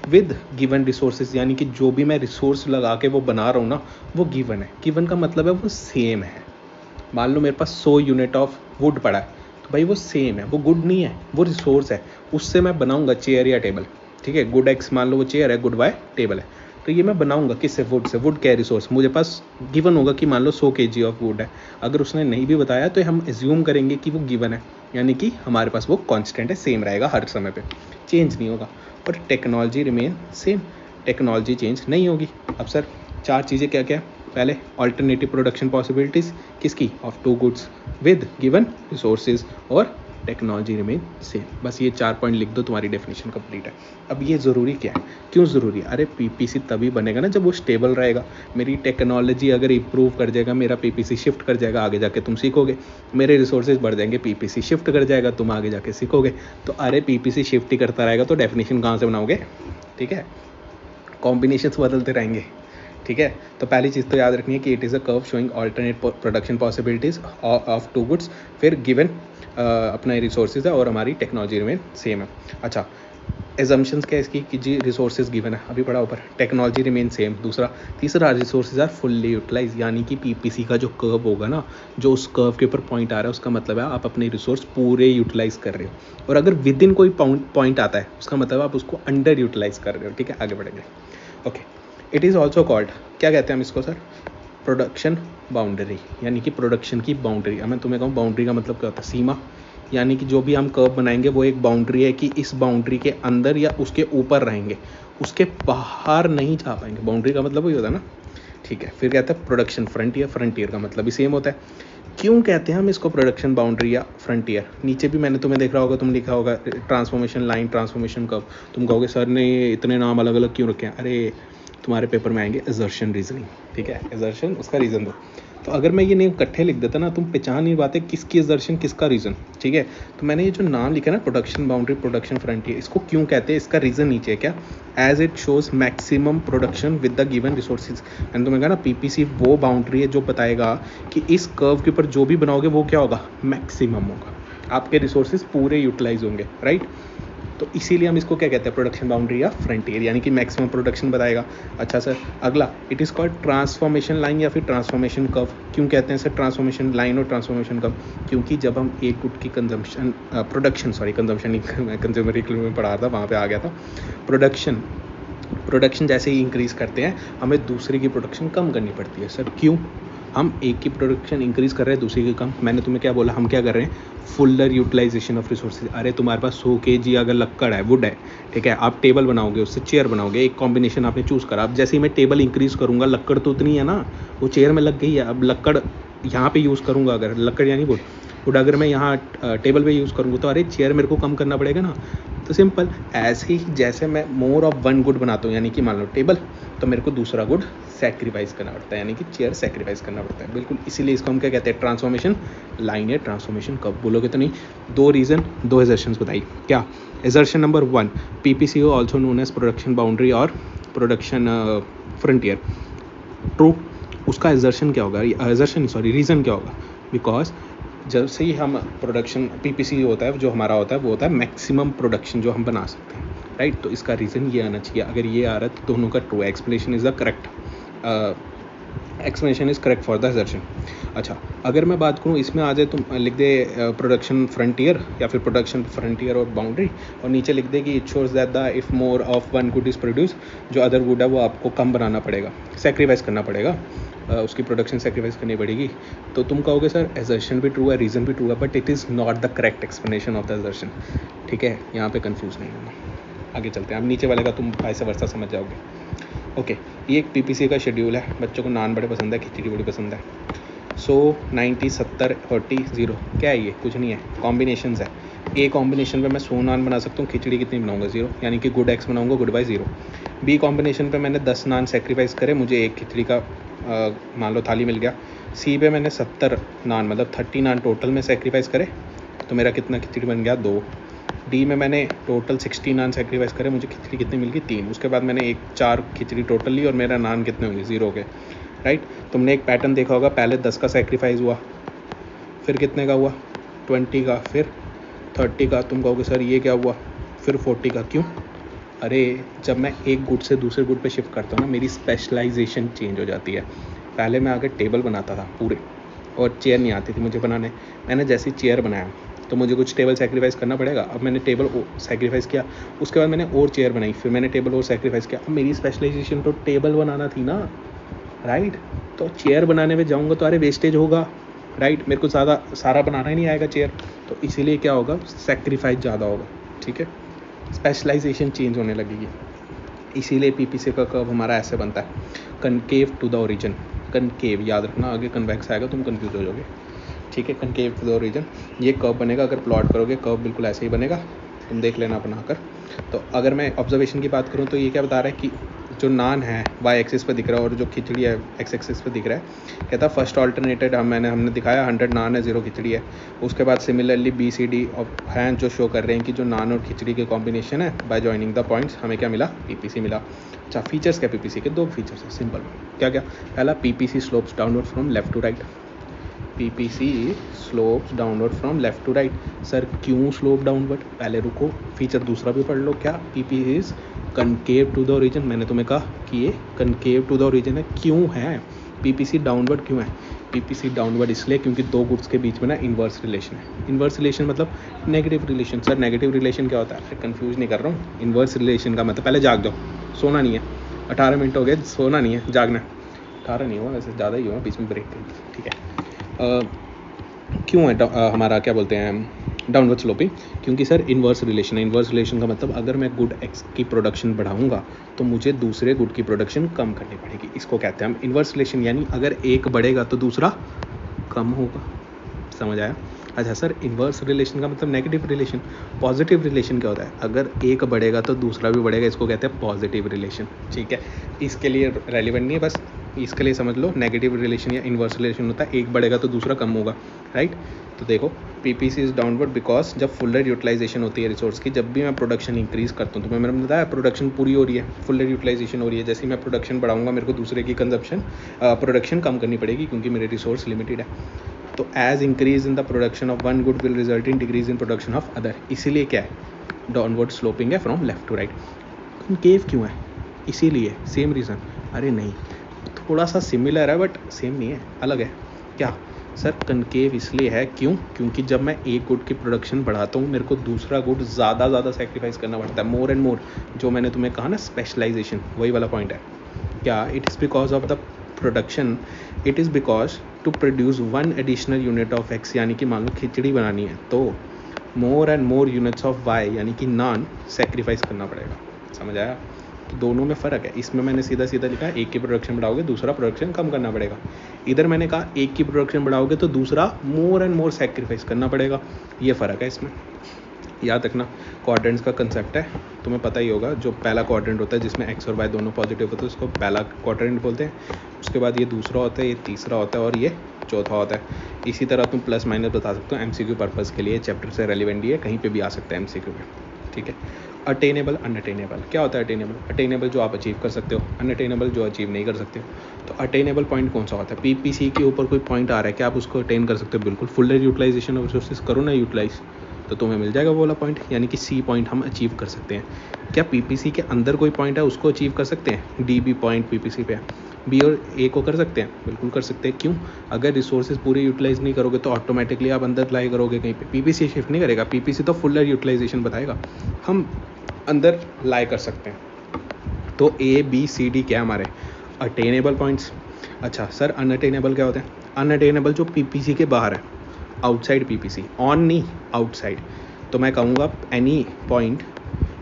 विद गिवन रिसोर्सेज, यानी कि जो भी मैं रिसोर्स लगा के वो बना रहा हूँ ना वो गिवन है। गिवन का मतलब है वो सेम है। मान लो मेरे पास 100 यूनिट ऑफ वुड पड़ा है, तो भाई वो सेम है, वो गुड नहीं है, वो रिसोर्स है, उससे मैं बनाऊंगा चेयर या टेबल। ठीक है, गुड एक्स मान लो वो चेयर है, गुड वाई टेबल है, तो ये मैं बनाऊंगा किससे, वुड से। वुड क्या रिसोर्स, मुझे पास गिवन होगा कि मान लो 100 kg ऑफ वुड है। अगर उसने नहीं भी बताया तो हम एज्यूम करेंगे कि वो गिवन है, यानी कि हमारे पास वो कॉन्स्टेंट है, सेम रहेगा हर समय पे, चेंज नहीं होगा। और technology remain same, technology change नहीं होगी। अब सर 4 चीज़ें क्या क्या, पहले ऑल्टरनेटिव प्रोडक्शन पॉसिबिलिटीज़ किसकी, of 2 goods with given resources, और टेक्नोलॉजी रिमेन सेम। बस ये 4 पॉइंट लिख दो, तुम्हारी डेफिनेशन कंप्लीट है। अब ये ज़रूरी क्या है, क्यों ज़रूरी है? अरे पीपीसी तभी बनेगा ना जब वो स्टेबल रहेगा। मेरी टेक्नोलॉजी अगर इम्प्रूव कर जाएगा, मेरा पीपीसी शिफ्ट कर जाएगा, आगे जाके तुम सीखोगे। मेरे रिसोर्सेज बढ़ जाएंगे, पीपीसी शिफ्ट कर जाएगा, तुम आगे जाके सीखोगे। तो अरे पीपीसी शिफ्ट ही करता रहेगा तो डेफिनेशन कहाँ से बनाओगे? ठीक है, कॉम्बिनेशंस बदलते रहेंगे। ठीक है, तो पहली चीज़ तो याद रखनी है कि it is a curve showing alternate production possibilities of 2 goods, फिर गिवन अपना रिसोर्सेज है और हमारी टेक्नोलॉजी रिमेन सेम है। अच्छा, एजम्पशंस क्या है इसकी कि जी रिसोर्सेज गिवन है, अभी पढ़ा ऊपर, टेक्नोलॉजी रिमेन सेम, दूसरा। तीसरा, रिसोर्सेज आर फुल्ली यूटिलाइज, यानी कि पीपीसी का जो कर्व होगा ना, जो उस कर्व के ऊपर पॉइंट आ रहा है, उसका मतलब है आप अपने रिसोर्स पूरे यूटिलाइज कर रहे हो। और अगर विद इन कोई पॉइंट आता है, उसका मतलब आप उसको अंडर यूटिलाइज कर रहे हो। ठीक है, आगे बढ़ेंगे। Okay, it is also called, क्या कहते हैं हम इसको सर, प्रोडक्शन बाउंड्री, यानी कि प्रोडक्शन की बाउंड्री। अब मैं तुम्हें कहूँ बाउंड्री का मतलब क्या होता है, सीमा, यानी कि जो भी हम कर्व बनाएंगे वो एक बाउंड्री है कि इस बाउंड्री के अंदर या उसके ऊपर रहेंगे, उसके बाहर नहीं जा पाएंगे। बाउंड्री का मतलब वही होता है ना। ठीक है, फिर कहते हैं प्रोडक्शन फ्रंटियर, फ्रंटियर का मतलब भी सेम होता है। क्यों कहते हैं हम इसको प्रोडक्शन बाउंड्री या फ्रंटियर? नीचे भी मैंने तुम्हें देखा होगा, तुम लिखा होगा ट्रांसफॉर्मेशन लाइन, ट्रांसफॉर्मेशन कर्व। तुम कहोगे सर ने इतने नाम अलग अलग क्यों रखे हैं? अरे तुम्हारे पेपर में आएंगे एजर्शन रीजनिंग। ठीक है, एजर्शन उसका रीज़न दो। तो अगर मैं ये नेम इकट्ठे लिख देता ना, तुम पहचान नहीं पाते किसकी एजर्शन किसका रीज़न। ठीक है, तो मैंने ये जो नाम लिखा ना, प्रोडक्शन बाउंड्री, प्रोडक्शन फ्रंटियर, इसको क्यों कहते हैं, इसका रीज़न नीचे है क्या, as it shows maximum production with the given resources. मैंने तुम्हें कहा ना पीपीसी वो बाउंड्री है जो बताएगा कि इस कर्व के ऊपर जो भी बनाओगे वो क्या होगा, मैक्सिमम होगा, आपके रिसोर्सेज पूरे यूटिलाइज होंगे। राइट, तो इसीलिए हम इसको क्या कहते हैं, प्रोडक्शन बाउंड्री या फ्रंटियर, यानी कि मैक्सिमम प्रोडक्शन बताएगा। अच्छा सर, अगला, it is called transformation line या फिर ट्रांसफॉर्मेशन कर्व। क्यों कहते हैं सर ट्रांसफॉर्मेशन लाइन और ट्रांसफॉर्मेशन कर्व? क्योंकि जब हम एक गुड की कंजम्पशन कंजम्पशन नहीं, कंज्यूमर इकोनॉमी में पढ़ा रहा था, वहाँ पे आ गया था। प्रोडक्शन जैसे ही इंक्रीज़ करते हैं, हमें दूसरे की प्रोडक्शन कम करनी पड़ती है। सर क्यों? हम एक की प्रोडक्शन इंक्रीज़ कर रहे हैं, दूसरी की कम। मैंने तुम्हें क्या बोला, हम क्या कर रहे हैं, फुलर यूटिलाइजेशन ऑफ रिसोर्सेज। अरे तुम्हारे पास 100 kg अगर लक्कड़ है, वुड है, ठीक है, आप टेबल बनाओगे, उससे चेयर बनाओगे, एक कॉम्बिनेशन आपने चूज़ करा। अब जैसे ही मैं टेबल इंक्रीज़ करूँगा, लक्कड़ तो उतनी है ना, वो चेयर में लग गई है। अब लक्कड़ यहाँ पे यूज़ करूँगा, अगर लक्कड़ यानी वुड अगर मैं यहाँ टेबल पे यूज़ करूँगा, तो अरे चेयर मेरे को कम करना पड़ेगा ना। तो सिंपल, ऐसे ही जैसे मैं मोर ऑफ वन गुड बनाता हूँ, यानी कि मान लो टेबल, तो मेरे को दूसरा गुड सेक्रीफाइस करना पड़ता है, यानी कि चेयर सेक्रीफाइस करना पड़ता है। बिल्कुल, इसीलिए इसको हम क्या कहते हैं, ट्रांसफॉर्मेशन लाइन है, ट्रांसफॉर्मेशन कब बोलोगे तो नहीं। 2 रीज़न, 2 एजर्शंस बताई। क्या assertion number 1, PPC also known as production boundary और प्रोडक्शन फ्रंटियर, ट्रू। उसका एजर्शन क्या होगा, रीज़न क्या होगा? बिकॉज जब से ही हम प्रोडक्शन पीपीसी होता है, जो हमारा होता है वो होता है मैक्सिमम प्रोडक्शन जो हम बना सकते हैं। राइट, तो इसका रीज़न ये आना चाहिए। अगर ये आ रहा है तो दोनों का true, explanation is the correct, explanation is correct for the assertion. अच्छा, अगर मैं बात करूँ इसमें आ जाए, तुम लिख दे प्रोडक्शन फ्रंटियर या फिर प्रोडक्शन फ्रंटियर और बाउंड्री, और नीचे लिख दे कि it shows that the if more of one good is produce, जो अदर गुड है वो आपको कम बनाना पड़ेगा, सेक्रीफाइस करना पड़ेगा, उसकी प्रोडक्शन सेक्रीफाइस करनी पड़ेगी। तो तुम कहोगे सर एजर्शन भी ट्रू है, रीज़न भी ट्रू है, but it is not the correct explanation of the assertion. ठीक है, यहाँ पे कंफ्यूज नहीं होना। आगे चलते हैं, अब नीचे वाले का तुम ऐसे वर्षा समझ जाओगे। ओके, ये एक पीपीसी का शेड्यूल है। बच्चों को नान बड़े पसंद है, खिचड़ी बड़ी पसंद है। 100, 90, 70, 40, 0, क्या है ये? कुछ नहीं है, कॉम्बिनेशंस है। ए कॉम्बिनेशन पे मैं 100 नान बना सकता हूँ, खिचड़ी कितनी बनाऊंगा? 0, यानी कि गुड एक्स बनाऊंगा, गुड बाय 0। बी कॉम्बिनेशन पे मैंने 10 नान सेक्रीफाइस करे, मुझे एक खिचड़ी का मान लो थाली मिल गया। सी पे मैंने 70 नान मतलब 30 नान टोटल में सेक्रीफाइस करे, तो मेरा कितना खिचड़ी बन गया? 2। डी में मैंने टोटल 60 नान सेक्रीफाइस करे, मुझे खिचड़ी कितनी मिल गई? 3। उसके बाद मैंने 4 खिचड़ी टोटल ली और मेरा नान कितने होंगे? 0 के। राइट, तुमने एक पैटर्न देखा होगा, पहले 10 का सेक्रीफाइस हुआ, फिर कितने का हुआ? 20 का, फिर 30 का। तुम कहोगे सर ये क्या हुआ, फिर 40 का, क्यों? अरे जब मैं एक गुड से दूसरे गुड पे शिफ्ट करता हूँ ना, मेरी स्पेशलाइजेशन चेंज हो जाती है। पहले मैं आगे टेबल बनाता था पूरे, और चेयर नहीं आती थी मुझे बनाने। मैंने जैसे चेयर बनाया तो मुझे कुछ टेबल सेक्रीफाइस करना पड़ेगा। अब मैंने टेबल सेक्रीफाइस किया, उसके बाद मैंने और चेयर बनाई, फिर मैंने टेबल और सेक्रीफाइस किया। अब मेरी स्पेशलाइजेशन तो टेबल बनाना थी ना, राइट? तो चेयर बनाने में जाऊँगा तो अरे वेस्टेज होगा, राइट? मेरे को ज़्यादा सारा बनाना ही नहीं आएगा चेयर, तो इसीलिए क्या होगा, सेक्रीफाइस ज़्यादा होगा, ठीक है? स्पेशलाइजेशन चेंज होने लगेगी। इसीलिए पीपीसी का कर्व हमारा ऐसे बनता है, concave to the origin. Concave याद रखना, आगे कन्वेक्स आएगा तुम कंफ्यूज हो जाओगे, ठीक है? कनकेव टू द ओरिजिन ये कर्व बनेगा। अगर प्लॉट करोगे कर्व बिल्कुल ऐसे ही बनेगा, तुम देख लेना बनाकर। तो अगर मैं ऑब्जर्वेशन की बात करूँ तो ये क्या बता रहा है कि जो नान है वाई एक्सिस पे दिख रहा है और जो खिचड़ी है एक्स एक्सिस पे दिख रहा है। कहता है फर्स्ट ऑल्टरनेटेड हमने दिखाया 100 नान है 0 खिचड़ी है। उसके बाद सिमिलरली बी सी डी हैं जो शो कर रहे हैं कि जो नान और खिचड़ी के कॉम्बिनेशन है बाय जॉइनिंग द पॉइंट्स हमें क्या मिला, पीपीसी मिला। अच्छा, फीचर्स क्या पीपीसी के? 2 फीचर्स है सिंपल। क्या क्या? पहला, PPC slopes downward from left to right. PPC slopes downward from left to right. Sir क्यों स्लोप डाउनवर्ड? पहले रुको, फीचर दूसरा भी पढ़ लो। क्या? PPC is concave to the origin. मैंने तुम्हें कहा कि ये कनकेव टू द ओरिजिन है। क्यों है पीपीसी डाउनवर्ड? क्यों है पीपीसी डाउनवर्ड? इसलिए क्योंकि दो गुड्स के बीच में ना इन्वर्स रिलेशन है। इन्वर्स रिलेशन मतलब negative relation. Sir negative relation क्या होता है? कंफ्यूज नहीं कर रहा हूँ। इन्वर्स रिलेशन का मतलब, पहले जाग जाओ, सोना नहीं है, 18 मिनट हो गए, सोना नहीं है, जागना। 18 नहीं हुआ वैसे, ज़्यादा ही हुआ, बीच में ब्रेक कर, ठीक है? क्यों है हमारा क्या बोलते हैं डाउनवर्ड स्लोपिंग? क्योंकि सर इन्वर्स रिलेशन है। इन्वर्स रिलेशन का मतलब अगर मैं गुड एक्स की प्रोडक्शन बढ़ाऊंगा तो मुझे दूसरे गुड की प्रोडक्शन कम करनी पड़ेगी। इसको कहते हैं हम इन्वर्स रिलेशन, यानी अगर एक बढ़ेगा तो दूसरा कम होगा। समझ आया? अच्छा सर, इन्वर्स रिलेशन का मतलब नेगेटिव रिलेशन। पॉजिटिव रिलेशन क्या होता है? अगर एक बढ़ेगा तो दूसरा भी बढ़ेगा, इसको कहते हैं पॉजिटिव रिलेशन, ठीक है? इसके लिए रेलिवेंट नहीं है, बस इसके लिए समझ लो नेगेटिव रिलेशन या इन्वर्स रिलेशन होता है एक बढ़ेगा तो दूसरा कम होगा, राइट? तो देखो पीपीसी इज डाउनवर्ड बिकॉज जब फुलर यूटिलाइजेशन होती है रिसोर्स की, जब भी मैं प्रोडक्शन इंक्रीज करता हूँ, तो मैंने बताया प्रोडक्शन पूरी हो रही है, फुलर यूटिलाइजेशन हो रही है। जैसे ही मैं प्रोडक्शन बढ़ाऊंगा मेरे को दूसरे की प्रोडक्शन कम करनी पड़ेगी क्योंकि मेरे रिसोर्स लिमिटेड है। तो as increase in the production of one good will result in decrease in production of other. इसीलिए क्या है डाउनवर्ड स्लोपिंग है from left to right. Concave क्यों है? इसीलिए सेम रीज़न। अरे नहीं, थोड़ा सा सिमिलर है बट सेम नहीं है, अलग है। क्या सर? कनकेव इसलिए है, क्यों? क्योंकि जब मैं एक गुड की प्रोडक्शन बढ़ाता हूँ मेरे को दूसरा गुड ज़्यादा सेक्रीफाइस करना पड़ता है, मोर एंड मोर। जो मैंने तुम्हें कहा ना स्पेशलाइजेशन, वही वाला पॉइंट है। क्या? It is because of the production, it is because to produce 1 additional unit of X, यानी कि मान लो खिचड़ी बनानी है तो more and more units of Y यानी कि नान सेक्रीफाइस करना पड़ेगा। समझ आया? तो दोनों में फ़र्क है। इसमें मैंने सीधा लिखा है एक की प्रोडक्शन बढ़ाओगे दूसरा प्रोडक्शन कम करना पड़ेगा। इधर मैंने कहा एक की प्रोडक्शन बढ़ाओगे तो दूसरा मोर एंड मोर सेक्रीफाइस करना पड़ेगा। ये फ़र्क है इसमें, याद रखना। क्वाड्रेंट्स का कंसेप्ट है, तुम्हें पता ही होगा। जो पहला क्वाड्रेंट होता है जिसमें एक्स और वाई दोनों पॉजिटिव होते हैं उसको पहला क्वाड्रेंट बोलते हैं। उसके बाद ये दूसरा होता है, ये तीसरा होता है और ये चौथा होता है। इसी तरह तुम प्लस माइनस बता सकते हो एमसीक्यू पर्पज़ के लिए, चैप्टर से रेलिवेंट ही है, कहीं पे भी आ सकता है एमसीक्यू में, ठीक है? Attainable unattainable. क्या होता है अटेनेबल? अटेनेबल जो आप अचीव कर सकते हो, अनअटेनेबल जो अचीव नहीं कर सकते हो। तो अटेनेबल पॉइंट कौन सा होता है? पीपीसी के ऊपर कोई पॉइंट आ रहा है क्या आप उसको अटेन कर सकते हो? बिल्कुल, फुल यूटिलाइजेशन ऑफ रिसोर्सेज करो ना यूटिलाइज, तो तुम्हें मिल जाएगा वो वाला पॉइंट, यानी कि सी पॉइंट हम अचीव कर सकते हैं। क्या पीपीसी के अंदर कोई पॉइंट है उसको अचीव कर सकते हैं? डी बी पॉइंट पीपीसी पे है, बी और ए को कर सकते हैं? बिल्कुल कर सकते हैं। क्यों? अगर रिसोर्सेज पूरे यूटिलाइज नहीं करोगे तो ऑटोमेटिकली आप अंदर लाई करोगे कहीं पे, पीपीसी शिफ्ट नहीं करेगा। पीपीसी तो फुल यूटिलाइजेशन बताएगा, हम अंदर लाई कर सकते हैं। तो ए बी सी डी क्या हमारे अटेनेबल पॉइंट्स। अच्छा सर, अनअटेनेबल क्या होते हैं? अनअटेनेबल जो पीपीसी के बाहर है, आउटसाइड पीपीसी, ऑन नहीं आउटसाइड। तो मैं कहूँगा any point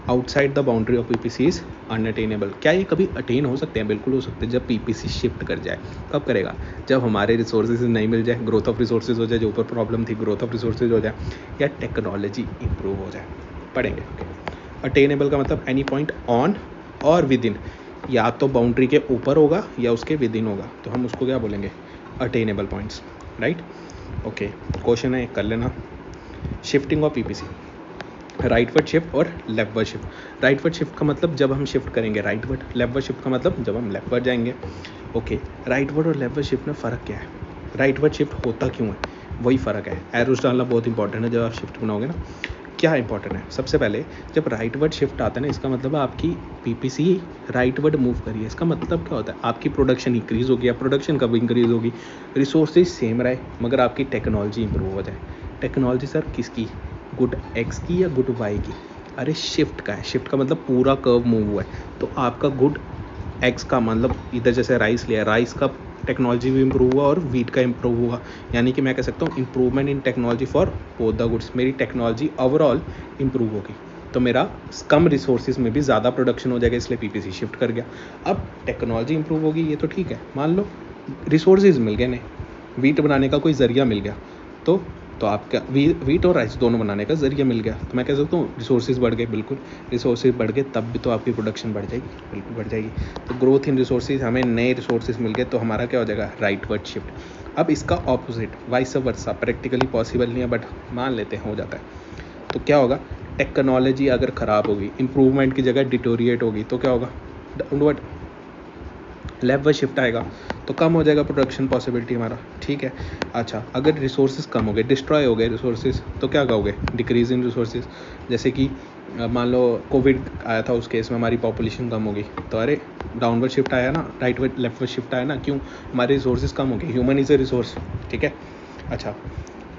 outside the boundary of PPC is unattainable. क्या ये कभी अटेन हो सकते हैं? बिल्कुल हो सकते हैं, जब पीपीसी शिफ्ट कर जाए। कब करेगा? जब हमारे रिसोर्सेज नहीं मिल जाए, ग्रोथ ऑफ रिसोर्सेज हो जाए, जो ऊपर प्रॉब्लम थी ग्रोथ ऑफ रिसोर्सेज हो जाए, या टेक्नोलॉजी इंप्रूव हो जाए, पढ़ेंगे। अटेनेबल का मतलब एनी पॉइंट ऑन और विद इन, या तो बाउंड्री के ऊपर होगा या उसके विद इन होगा, तो हम उसको क्या बोलेंगे? Attainable points, right? Okay, question है कर लेना। Shifting of PPC, rightward shift और लेफ्टवर्ड शिफ्ट। राइटवर्ड शिफ्ट का मतलब जब हम शिफ्ट करेंगे राइटवर्ड, लेफ्टवर्ड शिफ्ट का मतलब जब हम लेफ्टवर्ड जाएंगे। ओके, राइटवर्ड और लेफ्टवर्ड शिफ्ट में फ़र्क क्या है? राइटवर्ड शिफ्ट होता क्यों है? वही फ़र्क है। एरोस डालना बहुत इंपॉर्टेंट है जब आप शिफ्ट बनाओगे ना। क्या इंपॉर्टेंट है, सबसे पहले जब राइटवर्ड शिफ्ट आता है ना, इसका मतलब आपकी पीपीसी राइटवर्ड मूव करिए। इसका मतलब क्या होता है, आपकी प्रोडक्शन इंक्रीज़ होगी। आप प्रोडक्शन कब इंक्रीज़ होगी, रिसोर्सेज सेम रहे मगर आपकी टेक्नोलॉजी इंप्रूव हो जाए। टेक्नोलॉजी सर किसकी, गुड एक्स की या गुड वाई की? अरे शिफ्ट का है। शिफ्ट का मतलब पूरा कर्व मूव हुआ है, तो आपका गुड एक्स का मतलब इधर जैसे राइस लिया, राइस का टेक्नोलॉजी भी इंप्रूव हुआ और वीट का इंप्रूव हुआ, यानी कि मैं कह सकता हूँ improvement in technology for both the goods. मेरी टेक्नोलॉजी ओवरऑल इंप्रूव होगी तो मेरा कम रिसोर्सेज में भी ज़्यादा प्रोडक्शन हो जाएगा, इसलिए पीपीसी शिफ्ट कर गया। अब टेक्नोलॉजी इंप्रूव होगी ये तो ठीक है, मान लो रिसोर्सेज मिल गए नहीं, वीट बनाने का कोई ज़रिया मिल गया, तो आपका वीट और राइस दोनों बनाने का ज़रिया मिल गया, तो मैं कह सकता हूँ रिसोर्सेज बढ़ गए। बिल्कुल रिसोर्सेज बढ़ गए तब भी तो आपकी प्रोडक्शन बढ़ जाएगी, बिल्कुल बढ़ जाएगी। तो ग्रोथ इन रिसोर्सेज, हमें नए रिसोर्सेज मिल गए तो हमारा क्या हो जाएगा, राइटवर्ड शिफ्ट। अब इसका opposite vice versa practically possible नहीं है बट मान लेते हैं हो जाता है, तो क्या होगा, टेक्नोलॉजी अगर ख़राब होगी, इंप्रूवमेंट की जगह डिटोरिएट होगी, तो क्या होगा, डाउनवर्ड लेफ्टवर्ड शिफ्ट आएगा, तो कम हो जाएगा प्रोडक्शन पॉसिबिलिटी हमारा। ठीक है, अच्छा अगर रिसोर्सेज कम हो गए, डिस्ट्रॉय हो गए रिसोर्सेज, तो क्या कहोगे, डिक्रीज इन रिसोर्सेज। जैसे कि मान लो कोविड आया था, उस केस में हमारी पॉपुलेशन कम हो गई, तो अरे डाउनवर्ड शिफ्ट आया ना, राइटवर्ड लेफ्टवर्ड शिफ्ट आया ना, क्यों, हमारे रिसोर्सेज कम हो गए, ह्यूमन इज़ ए रिसोर्स। ठीक है, अच्छा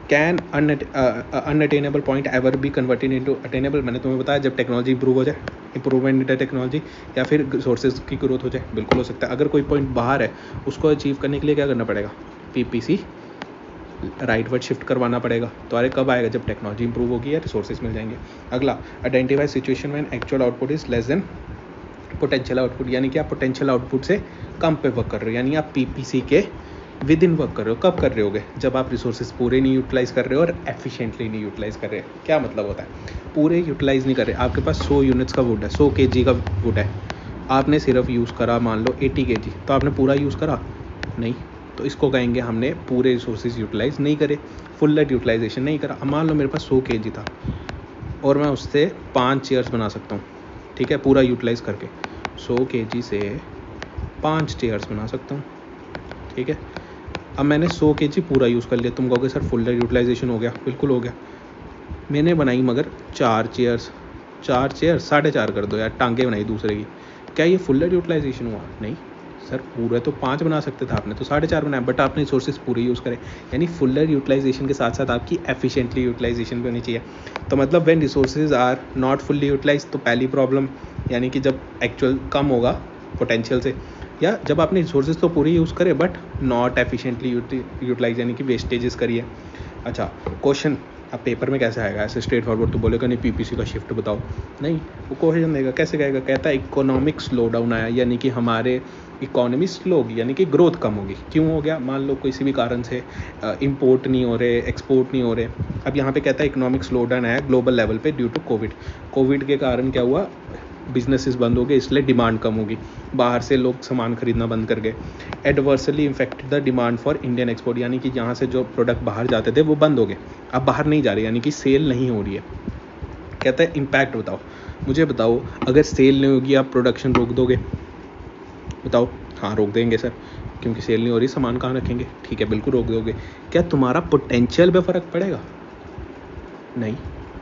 can unattainable point ever be converted into attainable, मैंने तुम्हें बताया जब टेक्नोलॉजी इंप्रूव हो जाए, इंप्रूवमेंट इन टेक्नोलॉजी, या फिर रिसोर्सेज की ग्रोथ हो जाए, बिल्कुल हो सकता है। अगर कोई पॉइंट बाहर है उसको अचीव करने के लिए क्या करना पड़ेगा, पीपीसी राइटवर्ड शिफ्ट करवाना पड़ेगा। तो अरे कब आएगा, जब टेक्नोलॉजी इंप्रूव होगी या रिसोर्सेज मिल जाएंगे। अगला, identify situation when actual output is less than potential output, यानी कि आप पोटेंशियल आउटपुट से कम पे वर्क कर रहे हो, यानी आप पीपीसी के विद इन वर्क कर रहे हो। कब कर रहे होगे, जब आप रिसोर्सेज पूरे नहीं यूटिलाइज कर रहे हो और एफिशिएंटली नहीं यूटिलाइज कर रहे। क्या मतलब होता है, पूरे यूटिलाइज नहीं कर रहे, आपके पास 100 यूनिट्स का वुड है, 100 kg का वुड है, आपने सिर्फ यूज़ करा मान लो 80 kg, तो आपने पूरा यूज़ करा नहीं, तो इसको कहेंगे हमने पूरे रिसोर्सेज यूटिलाइज नहीं करे, फुल यूटिलाइजेशन नहीं करा। अब मान लो मेरे पास 100 kg था और मैं उससे 5 चेयर्स बना सकता हूँ, ठीक है, पूरा यूटिलाइज करके 100 kg से 5 चेयर्स बना सकता हूँ। ठीक है, अब मैंने 100 kg पूरा यूज़ कर लिया, तुम कहोगे सर फुल यूटिलाइजेशन हो गया, बिल्कुल हो गया। मैंने बनाई मगर 4 चेयर्स, 4.5 कर दो यार, टांगे बनाई दूसरे की, क्या ये फुल यूटिलाइजेशन हुआ, नहीं सर, पूरे तो 5 बना सकते थे, आपने तो 4.5 बनाया, बट आपने रिसोर्सेज पूरे यूज़ करे। यानी फुल यूटिलाइजेशन के साथ साथ आपकी एफिशिएंटली यूटिलाइजेशन भी होनी चाहिए। तो मतलब when resources are not fully utilise, तो पहली प्रॉब्लम यानी कि जब एक्चुअल कम होगा पोटेंशियल से, या जब आपने रिसोर्सेज तो पूरी यूज़ करे बट नॉट एफिशिएंटली यूटिलाइज, यानी कि वेस्टेजेस करिए। अच्छा क्वेश्चन अब पेपर में कैसे आएगा, ऐसे स्ट्रेट फॉरवर्ड तो बोलेगा नहीं पीपीसी का शिफ्ट बताओ, नहीं, वो क्वेश्चन देगा कैसे कहेगा, कहता है इकोनॉमिक स्लो डाउन आया, यानी कि हमारे इकोनॉमी स्लो होगी, यानी कि ग्रोथ कम होगी। क्यों हो गया, मान लो किसी भी कारण से इंपोर्ट नहीं हो रहे, एक्सपोर्ट नहीं हो रहे। अब यहाँ पे कहता है इकोनॉमिक स्लो डाउन आया ग्लोबल लेवल पे ड्यू टू कोविड के कारण क्या हुआ, बिजनेसेस बंद हो गए, इसलिए डिमांड कम होगी, बाहर से लोग सामान खरीदना बंद कर गए। Adversely infected the demand for Indian export, यानी कि यहाँ से जो प्रोडक्ट बाहर जाते थे वो बंद हो गए, अब बाहर नहीं जा रहे, यानी कि सेल नहीं हो रही है। कहता है इम्पैक्ट बताओ, मुझे बताओ अगर सेल नहीं होगी आप प्रोडक्शन रोक दोगे, बताओ। हाँ रोक देंगे सर, क्योंकि सेल नहीं हो रही, सामान कहाँ रखेंगे, ठीक है बिल्कुल रोक दोगे। क्या तुम्हारा पोटेंशियल पे फ़र्क पड़ेगा, नहीं,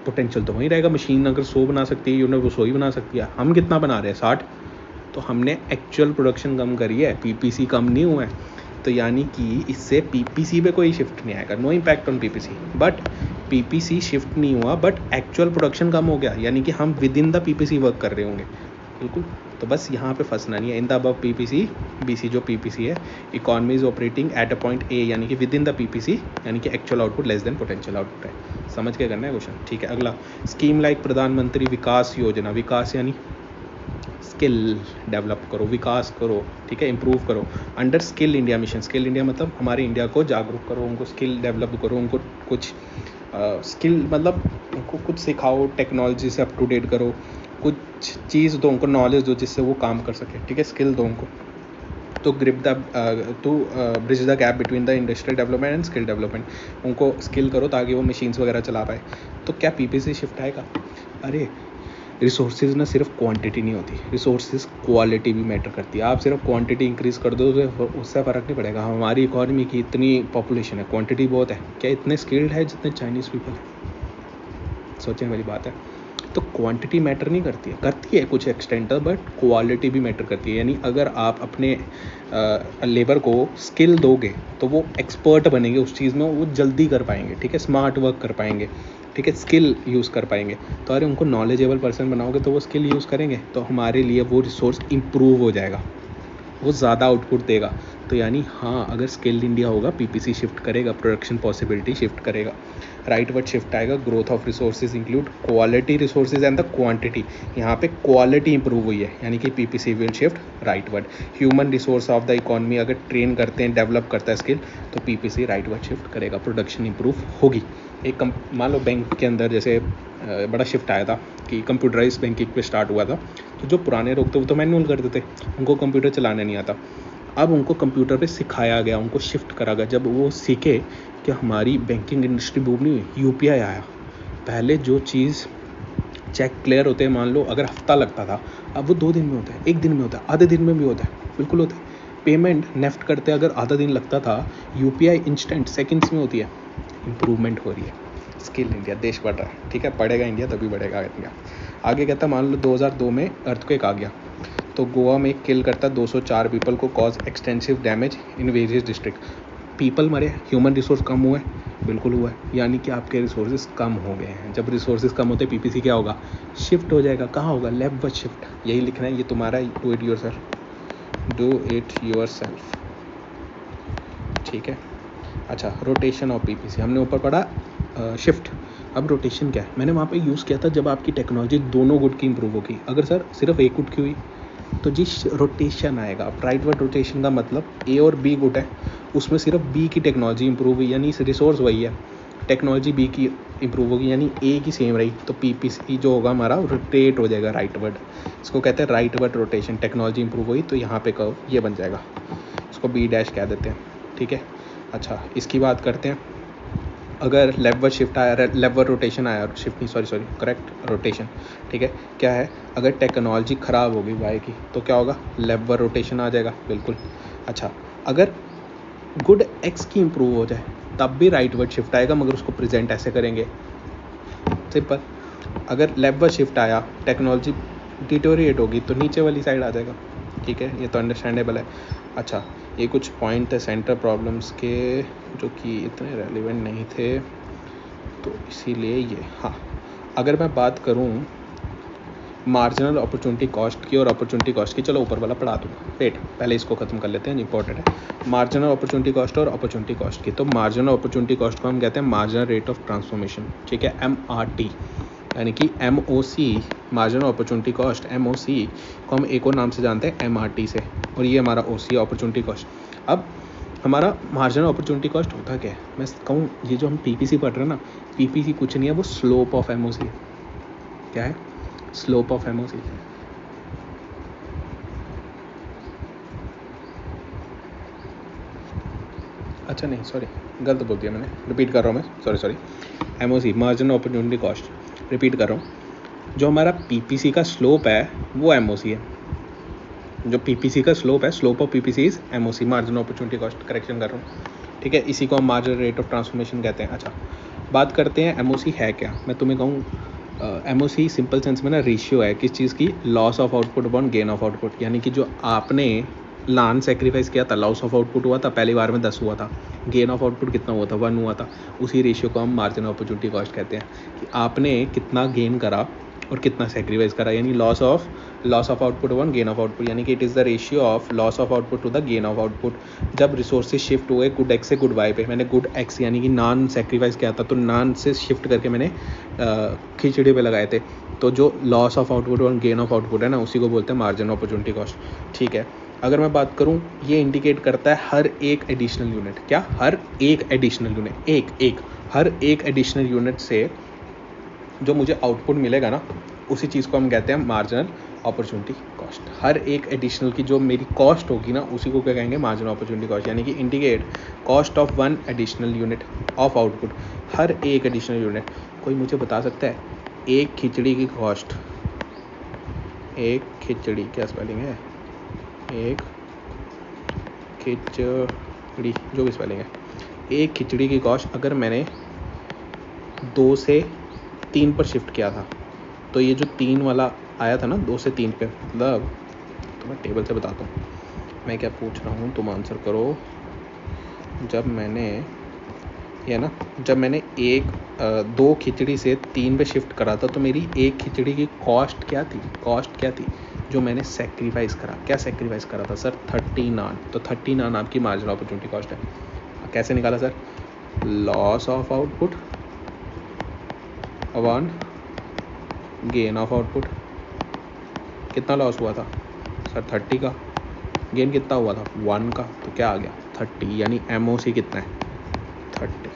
पोटेंशियल तो वहीं रहेगा। मशीन अगर 100 बना सकती है यूनिट, वो 100 ही बना सकती है, हम कितना बना रहे हैं 60, तो हमने एक्चुअल प्रोडक्शन कम करी है, पीपीसी कम नहीं हुआ है, तो यानी कि इससे पीपीसी पे कोई शिफ्ट नहीं आएगा, no impact on PPC. But PPC shift नहीं हुआ बट एक्चुअल प्रोडक्शन कम हो गया, यानी कि हम with in the PPC work कर रहे होंगे, बिल्कुल। तो बस यहाँ पे फंसना नहीं है, in the above PPC BC जो पीपीसी है, economy is operating at a point A, यानी कि विद इन द पीपीसी, यानी कि actual output less than potential output है। समझ के करना है क्वेश्चन, ठीक है। अगला, स्कीम लाइक प्रधानमंत्री विकास योजना, विकास यानी स्किल डेवलप करो, विकास करो, ठीक है, इंप्रूव करो। Under skill India mission, skill India मतलब हमारे इंडिया को जागरूक करो, उनको स्किल डेवलप करो, उनको कुछ स्किल मतलब उनको कुछ सिखाओ, टेक्नोलॉजी से अप टू डेट करो, कुछ चीज़ दो उनको, नॉलेज दो जिससे वो काम कर सके, ठीक है, स्किल दो उनको। तो bridge the gap between the industrial development and skill development, उनको स्किल करो ताकि वो मशीन्स वगैरह चला पाए। तो क्या पीपीसी शिफ्ट आएगा, अरे रिसोर्सेज ना सिर्फ क्वांटिटी नहीं होती, रिसोर्सेज क्वालिटी भी मैटर करती है। आप सिर्फ क्वांटिटी इंक्रीज़ कर दो तो उससे फ़र्क नहीं पड़ेगा। हमारी इकॉनमी की इतनी पॉपुलेशन है, क्वांटिटी बहुत है, क्या इतने स्किल्ड है जितने चाइनीज़ पीपल है? सोचने वाली बात है। तो क्वांटिटी मैटर नहीं करती है कुछ एक्सटेंट तक, बट क्वालिटी भी मैटर करती है। यानी अगर आप अपने लेबर को स्किल दोगे तो वो एक्सपर्ट बनेंगे उस चीज़ में, वो जल्दी कर पाएंगे, ठीक है, स्मार्ट वर्क कर पाएंगे, ठीक है, स्किल यूज़ कर पाएंगे। तो अगर उनको नॉलेजेबल पर्सन बनाओगे तो वो स्किल यूज़ करेंगे, तो हमारे लिए वो रिसोर्स इम्प्रूव हो जाएगा, वो ज़्यादा आउटपुट देगा। तो यानी हाँ, अगर स्किल्ड इंडिया होगा, पीपीसी शिफ्ट करेगा, प्रोडक्शन पॉसिबिलिटी शिफ्ट करेगा, राइट वर्ड शिफ्ट आएगा, growth of resources include quality resources and the quantity. यहाँ पे क्वालिटी इंप्रूव हुई है, यानी कि PPC will shift right word. Human resource of the economy अगर ट्रेन करते हैं, डेवलप करता है स्किल, तो पीपीसी राइट वर्ड शिफ्ट करेगा, प्रोडक्शन इंप्रूव होगी। एक मान लो बैंक के अंदर जैसे बड़ा शिफ्ट आया था कि कंप्यूटराइज बैंकिंग पे स्टार्ट हुआ था, तो जो पुराने लोग थे वो तो मैनुअल करते थे, उनको कंप्यूटर चलाना नहीं आता। अब उनको कंप्यूटर पे सिखाया गया, उनको शिफ्ट करा गया। जब वो सीखे कि हमारी बैंकिंग इंडस्ट्री बूम नहीं हुई, यूपीआई आया। पहले जो चीज़ चेक क्लियर होते हैं, मान लो अगर हफ्ता लगता था, अब वो 2 दिन में होता है, 1 दिन में होता है, आधे दिन में भी होता है, बिल्कुल होता है। पेमेंट नेफ्ट करते अगर आधा दिन लगता था, यूपीआई इंस्टेंट सेकंड्स में होती है। इंप्रूवमेंट हो रही है, स्किल इंडिया, देश बढ़ रहा है, ठीक है, बढ़ेगा इंडिया तभी बढ़ेगा इंडिया। आगे कहता, मान लो 2002 में अर्थक्वेक आ गया, तो गोवा में किल करता 204 पीपल को, cause extensive damage in various district. People मरे, ह्यूमन रिसोर्स कम हुआ है, बिल्कुल हुआ है, यानी कि आपके रिसोर्सेज कम हो गए हैं। जब रिसोर्सेज कम होते पीपीसी क्या होगा, शिफ्ट हो जाएगा। कहाँ होगा, लेफ्ट शिफ्ट, यही लिखना है, ये तुम्हारा डू इट योरसेल्फ, ठीक है। अच्छा, रोटेशन ऑफ पीपीसी हमने ऊपर पढ़ा शिफ्ट। अब रोटेशन क्या है, मैंने वहाँ पे यूज़ किया था जब आपकी टेक्नोलॉजी दोनों गुड की इंप्रूव होगी। अगर सर सिर्फ एक गुड की हुई तो जी रोटेशन आएगा। राइट वर्ड रोटेशन का मतलब ए और बी गुड है, उसमें सिर्फ बी की टेक्नोलॉजी इंप्रूव हुई, यानी रिसोर्स वही है, टेक्नोलॉजी बी की इंप्रूव होगी, यानी ए की सेम रही, तो पीपीसी जो होगा हमारा रोटेट हो जाएगा। राइट वर्ड, इसको कहते हैं right word rotation. Technology improve हुई तो यहाँ पे कर्व ये बन जाएगा, इसको बी डैश कह देते हैं, ठीक है। अच्छा, इसकी बात करते हैं। अगर लेफ्ट वर्ड शिफ्ट आया, लेफ्ट वर्ड रोटेशन आया, शिफ्ट नहीं, सॉरी करेक्ट, रोटेशन, ठीक है। क्या है, अगर टेक्नोलॉजी ख़राब होगी वाई की तो क्या होगा, लेफ्ट वर्ड रोटेशन आ जाएगा, बिल्कुल। अच्छा, अगर गुड एक्स की इंप्रूव हो जाए तब भी राइट वर्ड शिफ्ट आएगा, मगर उसको प्रेजेंट ऐसे करेंगे, सिंपल। अगर लेफ्ट वर्ड शिफ्ट आया, टेक्नोलॉजी डिटोरिएट होगी तो नीचे वाली साइड आ जाएगा, ठीक है, ये तो अंडरस्टैंडेबल है। अच्छा, ये कुछ पॉइंट थे सेंटर प्रॉब्लम्स के जो कि इतने रेलिवेंट नहीं थे, तो इसीलिए ये, हाँ, अगर मैं बात करूँ मार्जिनल अपॉर्चुनिटी कॉस्ट की और अपॉर्चुनिटी कॉस्ट की, चलो ऊपर वाला पढ़ा दूँगा, वेट पहले इसको ख़त्म कर लेते हैं, इंपॉर्टेंट है। मार्जिनल अपॉर्चुनिटी कॉस्ट और अपॉर्चुनिटी कॉस्ट की, तो मार्जिनल अपॉर्चुनिटी कॉस्ट को हम कहते हैं मार्जिनल रेट ऑफ ट्रांसफॉर्मेशन, ठीक है, MRT, यानी कि MOC, marginal opportunity cost, MOC को हम एक और नाम से जानते हैं MRT से, और ये हमारा OC अपॉर्चुनिटी कॉस्ट। अब हमारा मार्जिनल अपॉर्चुनिटी कॉस्ट होता क्या है, मैं कहूँ ये जो हम पीपीसी पढ़ रहे हैं ना, पीपीसी कुछ नहीं है, वो स्लोप ऑफ MOC। क्या है, स्लोप ऑफ MOC। अच्छा नहीं, सॉरी, गलत बोल दिया मैंने, रिपीट कर रहा हूँ मैं, sorry, MOC, marginal opportunity cost, repeat कर रहा हूँ। जो हमारा पीपीसी का स्लोप है वो MOC है, जो पीपीसी का स्लोप है, slope of PPC is MOC, marginal opportunity cost, correction कर रहा हूँ, ठीक है। इसी को हम मार्जिनल रेट ऑफ ट्रांसफॉर्मेशन कहते हैं। अच्छा, बात करते हैं MOC है क्या। मैं तुम्हें कहूँ MOC सिंपल सेंस में ना रेशियो है किस चीज़ की, loss of output upon gain of output, यानी कि जो आपने लान सेक्रीफाइस किया था, लॉस ऑफ आउटपुट हुआ था, पहली बार में 10 हुआ था, गेन ऑफ आउटपुट कितना हुआ था, 1 हुआ था, उसी रेशियो को हम मार्जिनल अपॉर्चुनिटी कॉस्ट कहते हैं, कि आपने कितना गेन करा और कितना सेक्रीफाइस करा, यानी loss of output one gain of output, यानी कि it is the ratio of loss of output to the gain of output. जब रिसोर्सेज शिफ्ट हुए गुड एक्स से गुड वाई पे, मैंने गुड एक्स यानी कि नॉन सेक्रीफाइस किया था, तो नॉन से शिफ्ट करके मैंने खिचड़ी पे लगाए थे, तो जो लॉस ऑफ आउटपुट और गेन ऑफ आउटपुट है ना, उसी को बोलते हैं मार्जिनल अपॉर्चुनिटी कॉस्ट, ठीक है। अगर मैं बात करूं, ये इंडिकेट करता है हर एक एडिशनल यूनिट, क्या, हर एक एडिशनल यूनिट, हर एक एडिशनल यूनिट से जो मुझे आउटपुट मिलेगा ना, उसी चीज़ को हम कहते हैं मार्जिनल अपॉर्चुनिटी कॉस्ट। हर एक एडिशनल की जो मेरी कॉस्ट होगी ना, उसी को क्या कहेंगे, मार्जिनल अपॉर्चुनिटी कॉस्ट, यानी कि indicate cost of one additional unit of output, हर एक एडिशनल यूनिट। कोई मुझे बता सकता है एक खिचड़ी की कॉस्ट एक खिचड़ी, क्या स्पेलिंग है, एक खिचड़ी, जो भी स्पेलिंग है, एक खिचड़ी की कॉस्ट अगर मैंने 2 से 3 पर शिफ्ट किया था, तो ये जो 3 वाला आया था ना 2 से 3 पे, मतलब तो मैं टेबल से बताता हूँ मैं क्या पूछ रहा हूँ, तुम आंसर करो। जब मैंने ये ना, जब मैंने 2 खिचड़ी से 3 पे शिफ्ट करा था, तो मेरी एक खिचड़ी की कॉस्ट क्या थी जो मैंने सेक्रीफाइस करा। क्या सेक्रीफाइस करा था सर? 30 नान। तो 30 नान आपकी मार्जिनल अपॉर्चुनिटी कॉस्ट है। कैसे निकाला sir? Loss of output upon gain of output. कितना लॉस हुआ था सर? 30 का। गेन कितना हुआ था? 1 का। तो क्या आ गया? 30, यानी MOC कितना है? 30।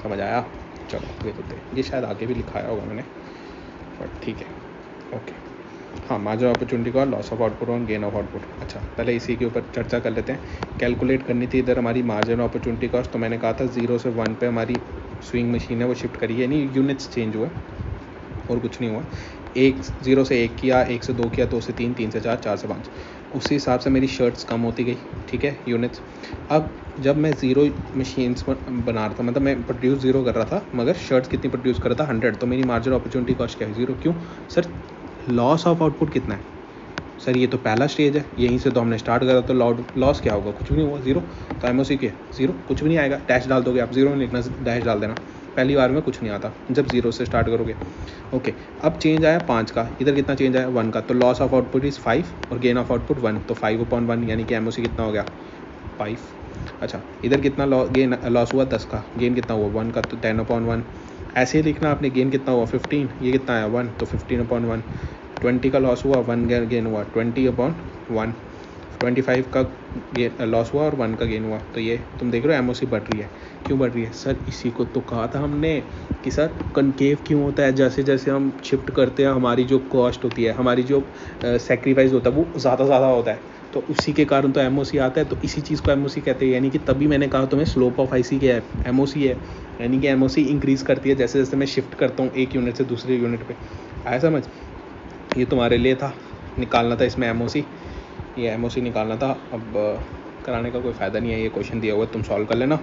समझ आया? चलो ये तो ये शायद आगे भी लिखाया होगा मैंने, बट ठीक है, ओके। हाँ, मार्जिनल अपॉर्चुनिटी का लॉस ऑफ आउटपुट और गेन ऑफ आउटपुट। अच्छा, पहले इसी के ऊपर चर्चा कर लेते हैं। कैलकुलेट करनी थी इधर हमारी मार्जिनल अपॉर्चुनिटी कॉस्ट, तो मैंने कहा था 0 से 1 पे हमारी स्विंग मशीन है वो शिफ्ट करी है, यानी यूनिट्स चेंज हुआ और कुछ नहीं हुआ। 0 से 1 किया, 1 से 2 किया, 2 से 3, 3 से 4, 4 से 5, उसी हिसाब से मेरी शर्ट्स कम होती गई, ठीक है, यूनिट्स। अब जब मैं 0 मशीन्स बना रहा था, मतलब मैं प्रोड्यूस 0 कर रहा था, मगर शर्ट्स कितनी प्रोड्यूस कर रहा था? 100। तो मेरी मार्जिनल अपॉर्चुनिटी कॉस्ट क्या है? 0। क्यों सर? लॉस ऑफ आउटपुट कितना है सर? ये तो पहला स्टेज है, यहीं से तो हमने स्टार्ट करा, तो लॉस क्या होगा? कुछ भी नहीं हुआ, 0। तो MOC क्या? 0, कुछ भी नहीं आएगा। डैश डाल दोगे आप, 0 नहीं लिखना, डैश डाल देना। पहली बार में कुछ नहीं आता जब 0 से स्टार्ट करोगे। ओके, अब चेंज आया 5 का, इधर कितना चेंज आया? 1 का। तो लॉस ऑफ आउटपुट इज़ 5 और गेन ऑफ आउटपुट 1, तो 5/1, यानी कि MOC कितना हो गया? 5। अच्छा, इधर कितना गेन लॉस हुआ? 10 का। गेन कितना हुआ? 1 का, तो 10/1। ऐसे ही लिखना आपने, गेन कितना हुआ? 15, ये कितना आया? 1, तो 15/1। 20 का लॉस हुआ, 1 गेन हुआ, 20/1। 25 का लॉस हुआ और 1 का गेन हुआ। तो ये तुम देख रहे हो MOC बढ़ रही है। क्यों बढ़ रही है सर? इसी को तो कहा था हमने कि सर कनकेव क्यों होता है? जैसे जैसे हम शिफ्ट करते हैं, हमारी जो कॉस्ट होती है, हमारी जो सेक्रीफाइस होता है, वो ज़्यादा होता है, तो उसी के कारण तो MOC आता है। तो इसी चीज़ को MOC कहते हैं, यानी कि तभी मैंने कहा तुम्हें स्लोप ऑफ IC क्या है? MOC है, यानी कि MOC इंक्रीज़ करती है जैसे जैसे मैं शिफ्ट करता हूँ एक यूनिट से दूसरे यूनिट पे। आया समझ? ये तुम्हारे लिए था, निकालना था इसमें MOC, ये MOC निकालना था। अब कराने का कोई फ़ायदा नहीं है, ये क्वेश्चन दिया हुआ है, तुम सॉल्व कर लेना।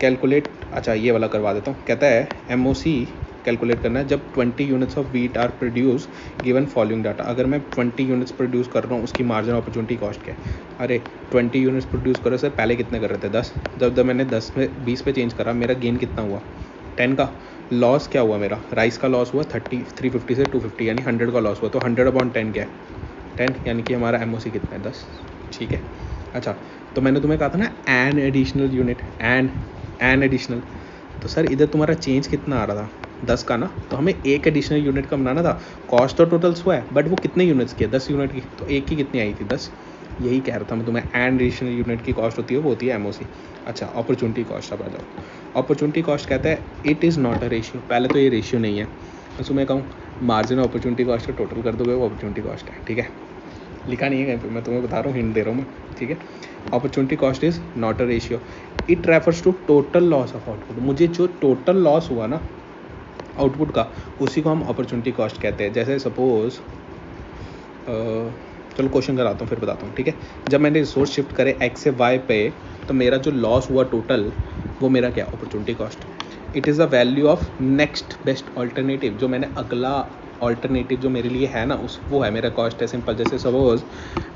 कैलकुलेट, अच्छा ये वाला करवा देता हूँ। कहता है MOC कैलकुलेट करना है जब 20 units of wheat are produce given following data. अगर मैं 20 यूनिट्स प्रोड्यूस कर रहा हूँ, उसकी मार्जिनल अपॉर्चुनिटी कॉस्ट क्या है? अरे 20 यूनिट्स प्रोड्यूस करो सर, पहले कितने कर रहे थे? 10। जब मैंने 10 में 20 पे चेंज करा, मेरा गेन कितना हुआ? 10 का। लॉस क्या हुआ मेरा? राइस का लॉस हुआ 350 से 250, यानी 100 का लॉस हुआ। तो 100/10 क्या है? 10, यानी कि हमारा MOC कितना है? 10। ठीक है। अच्छा, तो मैंने तुम्हें कहा था ना an additional unit, an additional, तो सर इधर तुम्हारा चेंज कितना आ रहा था? 10 का ना, तो हमें एक एडिशनल यूनिट का बनाना था। कॉस्ट तो टोटल हुआ है, बट वो कितने यूनिट्स की है? 10 यूनिट की। तो एक की कितनी आई थी? 10। यही कह रहा था मैं तुम्हें, एन एडिशनल यूनिट की कॉस्ट होती है, वो होती है MOC। अच्छा, अपॉर्चुनिटी कॉस्ट अब आ जाओ। अपॉर्चुनिटी कॉस्ट कहता है it is not a ratio. पहले तो ये रेशियो नहीं है, तो मैं कहूँ मार्जिन अपॉर्चुनिटी कॉस्ट का टोटल कर दोगे, वो अपॉर्चुनिटी कॉस्ट है, ठीक है। लिखा नहीं है कहीं पे, मैं तुम्हें बता रहा हूँ, हिंट दे रहा हूँ मैं, ठीक है। Opportunity cost is not a ratio, it refers to total loss of output. मुझे जो टोटल लॉस हुआ ना आउटपुट का, उसी को हम अपॉर्चुनिटी कॉस्ट कहते हैं। जैसे सपोज चलो क्वेश्चन कराता हूँ फिर बताता हूँ, ठीक है। जब मैंने रिसोर्स शिफ्ट करे X से Y पे, तो मेरा जो लॉस हुआ टोटल, वो मेरा क्या? Opportunity cost. It is the value of next best alternative. जो मैंने अगला ऑल्टरनेटिव जो मेरे लिए है ना, उस वो है मेरा कॉस्ट है। सिंपल, जैसे सपोज